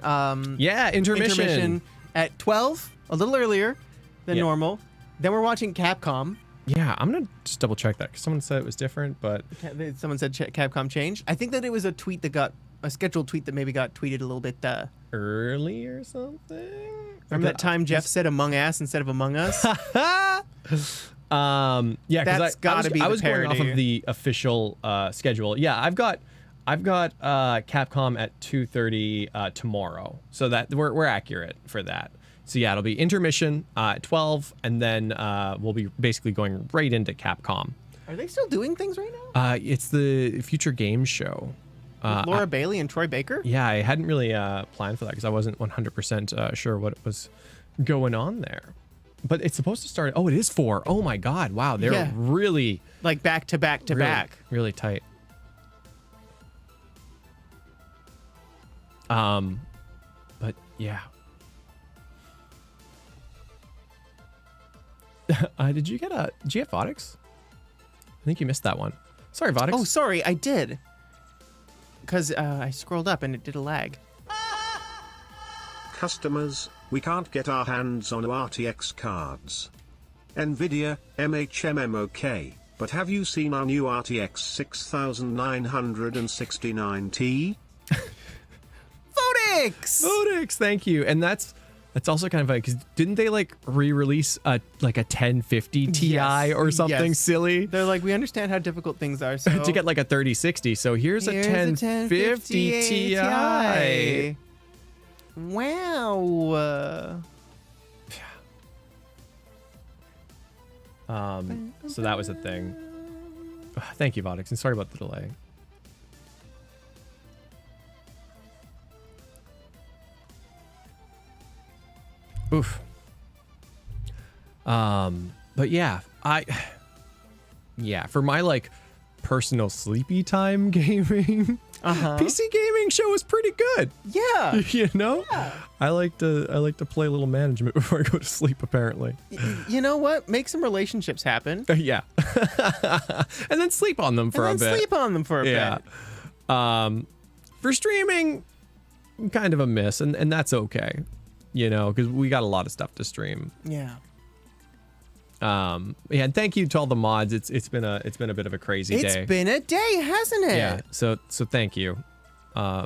Yeah, intermission at 12, a little earlier than normal. Then we're watching Capcom. Yeah, I'm gonna just double check that because someone said it was different, but Someone said Capcom changed. I think that it was a tweet that got a scheduled tweet that maybe got tweeted a little bit early or something. Remember that time Jeff said Among Us instead of Among Us? Yeah, That's gotta be I the was going off parody. of the official schedule. Yeah, I've got Capcom at 2:30 tomorrow, so that we're accurate for that. So yeah, it'll be intermission at 12, and then we'll be basically going right into Capcom. Are they still doing things right now? It's the Future Games Show. With Laura Bailey and Troy Baker? Yeah, I hadn't really planned for that because I wasn't 100% sure what was going on there. But it's supposed to start. Oh, it is 4. Oh my God! Wow, they're really like back to back to back, really tight. But yeah. Did you get Vodix? I think you missed that one. Sorry, Vodix. Oh, sorry, I did. Because I scrolled up and it did a lag. Customers, we can't get our hands on RTX cards. Nvidia, MHMMOK, but have you seen our new RTX 6969T? Vodix, thank you. And that's also kind of funny because didn't they like re-release a 1050 Ti or something silly? They're like, we understand how difficult things are, so to get like a 3060. So here's a 1050 Ti. Wow. So that was a thing. Thank you, Vodix, and sorry about the delay. Oof. But yeah, for my like personal sleepy time gaming, PC gaming show is pretty good. Yeah. You know? Yeah. I like to play a little management before I go to sleep, apparently. You know what? Make some relationships happen. Yeah. And then sleep on them for a bit. bit. For streaming, kind of a miss, and that's okay. You know, because we got a lot of stuff to stream. Yeah. And thank you to all the mods. It's been a bit of a crazy day. It's been a day, hasn't it? Yeah. So thank you. Yeah.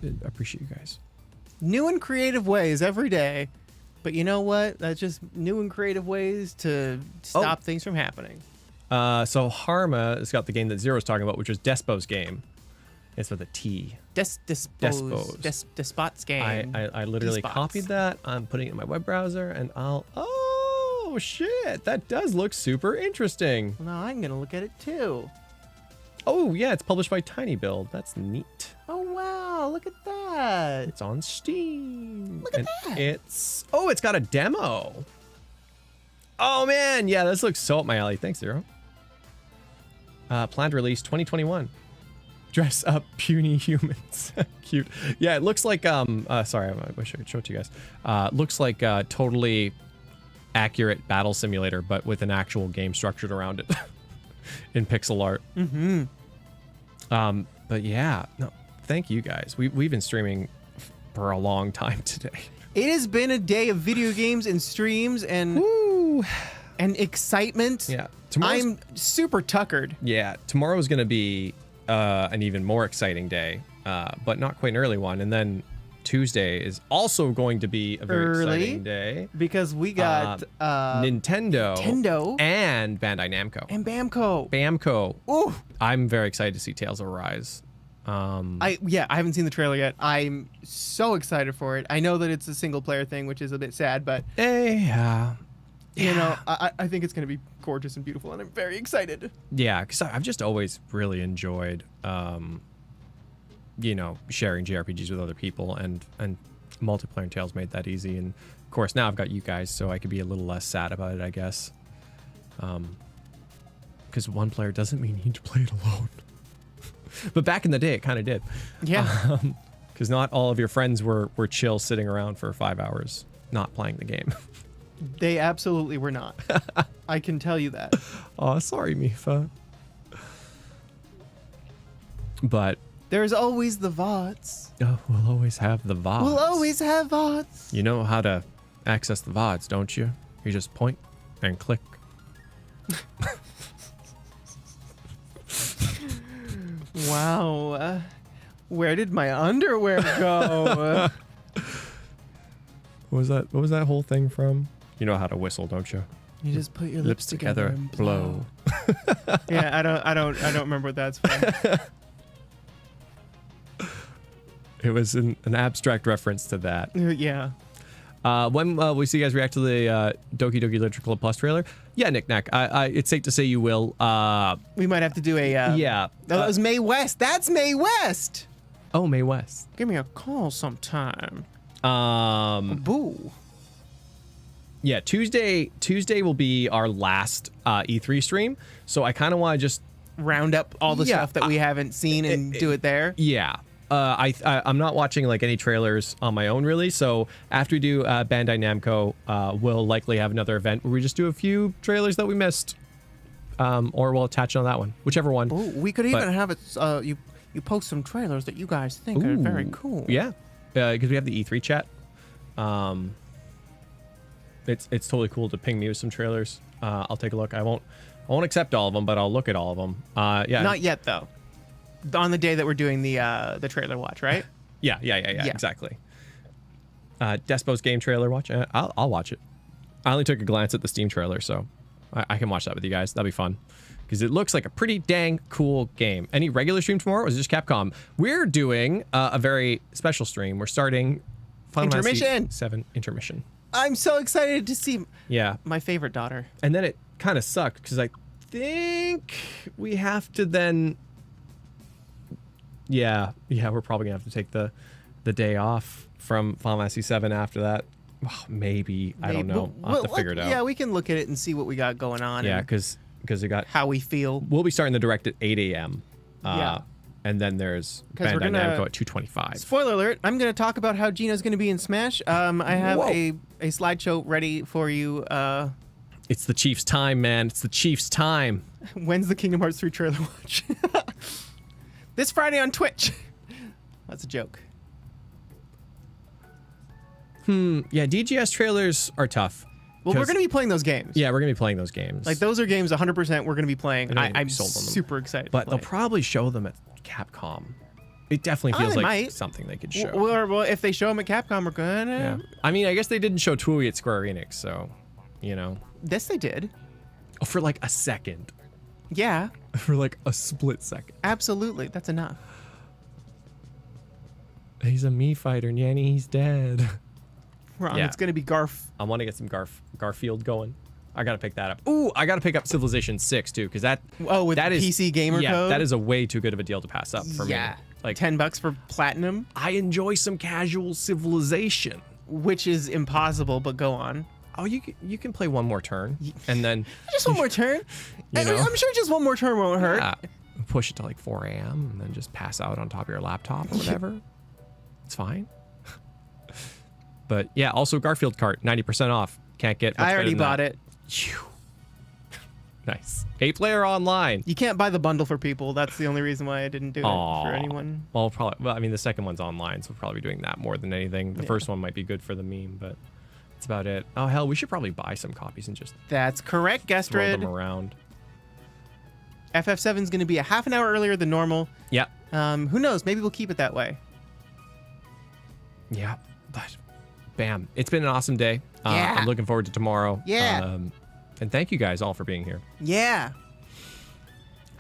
I appreciate you guys. New and creative ways every day. But you know what? That's just new and creative ways to stop things from happening. So Harma has got the game that Zero's talking about, which was Despo's game. It's with a T. Despot's game. I literally copied that. I'm putting it in my web browser, and oh shit, that does look super interesting. Well, now I'm gonna look at it too. Oh yeah, it's published by Tiny Build. That's neat. Oh wow, look at that. It's on Steam. Look at that. It's got a demo. Oh man, yeah, this looks so up my alley. Thanks, Zero. Planned release 2021. Dress up puny humans. Cute. Yeah, it looks like sorry, I wish I could show it to you guys. Looks like a totally accurate battle simulator, but with an actual game structured around it in pixel art. But yeah, no, thank you guys. We've been streaming for a long time today. It has been a day of video games and streams and excitement. Yeah. I'm super tuckered. Yeah, tomorrow's gonna be an even more exciting day, but not quite an early one. And then Tuesday is also going to be a very exciting day because we got Nintendo and Bandai Namco and Bamco. Ooh, I'm very excited to see Tales of Arise. I haven't seen the trailer yet. I'm so excited for it. I know that it's a single player thing, which is a bit sad, but you know, I think it's going to be gorgeous and beautiful, and I'm very excited. Yeah, because I've just always really enjoyed, you know, sharing JRPGs with other people, and multiplayer and Tales made that easy. And of course, now I've got you guys, so I could be a little less sad about it, I guess. Because one player doesn't mean you need to play it alone. But back in the day, it kind of did. Yeah. Because not all of your friends were chill sitting around for 5 hours not playing the game. They absolutely were not. I can tell you that. Oh, sorry, Mifa. But there's always the VODs. Oh, we'll always have the VODs. We'll always have VODs. You know how to access the VODs, don't you? You just point and click. Wow. Where did my underwear go? What was that whole thing from? You know how to whistle, don't you? You just put your lips together and blow. Yeah, I don't remember what that's from. It was an abstract reference to that. Yeah. When we see you guys react to the Doki Doki Literature Club Plus trailer, yeah, Nick Nack, it's safe to say you will. We might have to do a. Yeah. That was Mae West. That's Mae West. Oh, Mae West. Give me a call sometime. Boo. Yeah, Tuesday will be our last E3 stream, so I kind of want to just round up all the stuff that we haven't seen and do it there. Yeah. I'm not watching like any trailers on my own really, so after we do Bandai Namco, we'll likely have another event where we just do a few trailers that we missed, or we'll attach on that one, whichever one. Ooh, we could even have it. You post some trailers that you guys think are very cool. Yeah, because we have the E3 chat. It's totally cool to ping me with some trailers. I'll take a look. I won't accept all of them, but I'll look at all of them. Yeah. Not yet though. On the day that we're doing the trailer watch, right? Yeah, exactly. Despo's game trailer watch. I'll watch it. I only took a glance at the Steam trailer, so I can watch that with you guys. That'll be fun because it looks like a pretty dang cool game. Any regular stream tomorrow? Or is it just Capcom? We're doing a very special stream. We're starting Final Fantasy 7 intermission. I'm so excited to see. Yeah, my favorite daughter. And then it kind of sucked because I think we have to then. Yeah, we're probably gonna have to take the day off from Final Fantasy 7 after that. Oh, maybe I don't know. I'll have to figure it out. Yeah, we can look at it and see what we got going on. Yeah, because we got how we feel. We'll be starting the direct at 8 a.m. Yeah, and then there's Bandai Namco at 2:25. Spoiler alert! I'm gonna talk about how Gina's gonna be in Smash. I have a slideshow ready for you. It's the Chief's time, man. It's the Chief's time. When's the Kingdom Hearts 3 trailer watch? This Friday on Twitch. That's a joke. Yeah, DGS trailers are tough. Well, we're going to be playing those games. Yeah, we're going to be playing those games. Like, those are games 100% we're going to be playing. I'm super excited. But they'll probably show them at Capcom. It definitely feels like something they could show. Well, if they show them at Capcom, we're going to... Yeah. I mean, I guess they didn't show Tui at Square Enix, so, you know. Yes, they did. Oh, for like a second. Yeah. For like a split second. Absolutely. That's enough. He's a Mii fighter, Nyanny. He's dead. Wrong. Yeah. It's going to be Garf. I want to get some Garfield going. I got to pick that up. Ooh, I got to pick up Civilization 6 too, because that PC gamer code? That is a way too good of a deal to pass up for me. Like $10 for platinum. I enjoy some casual Civilization. Which is impossible, but go on. Oh, you can play one more turn, and then... Just one more turn? I'm sure just one more turn won't hurt. Yeah. Push it to like 4 a.m. and then just pass out on top of your laptop or whatever. It's fine. But yeah, also Garfield cart, 90% off. Can't get much I already bought it. Nice. 8-player online. You can't buy the bundle for people. That's the only reason why I didn't do it for anyone. Well, I mean, the second one's online, so we'll probably be doing that more than anything. The first one might be good for the meme, but... That's about it. Oh, hell, we should probably buy some copies and just... That's correct, Gestrid. Throw them around. FF7's going to be a half an hour earlier than normal. Yeah. Who knows? Maybe we'll keep it that way. Yeah, but bam. It's been an awesome day. Yeah. I'm looking forward to tomorrow. Yeah. And thank you guys all for being here. Yeah.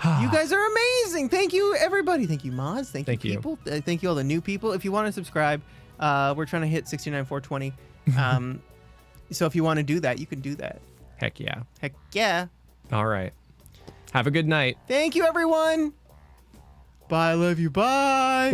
You guys are amazing. Thank you, everybody. Thank you, mods. Thank you, people. Thank you, all the new people. If you want to subscribe, we're trying to hit 69,420. So if you want to do that, you can do that. Heck yeah. Heck yeah. All right. Have a good night. Thank you, everyone. Bye. Love you. Bye.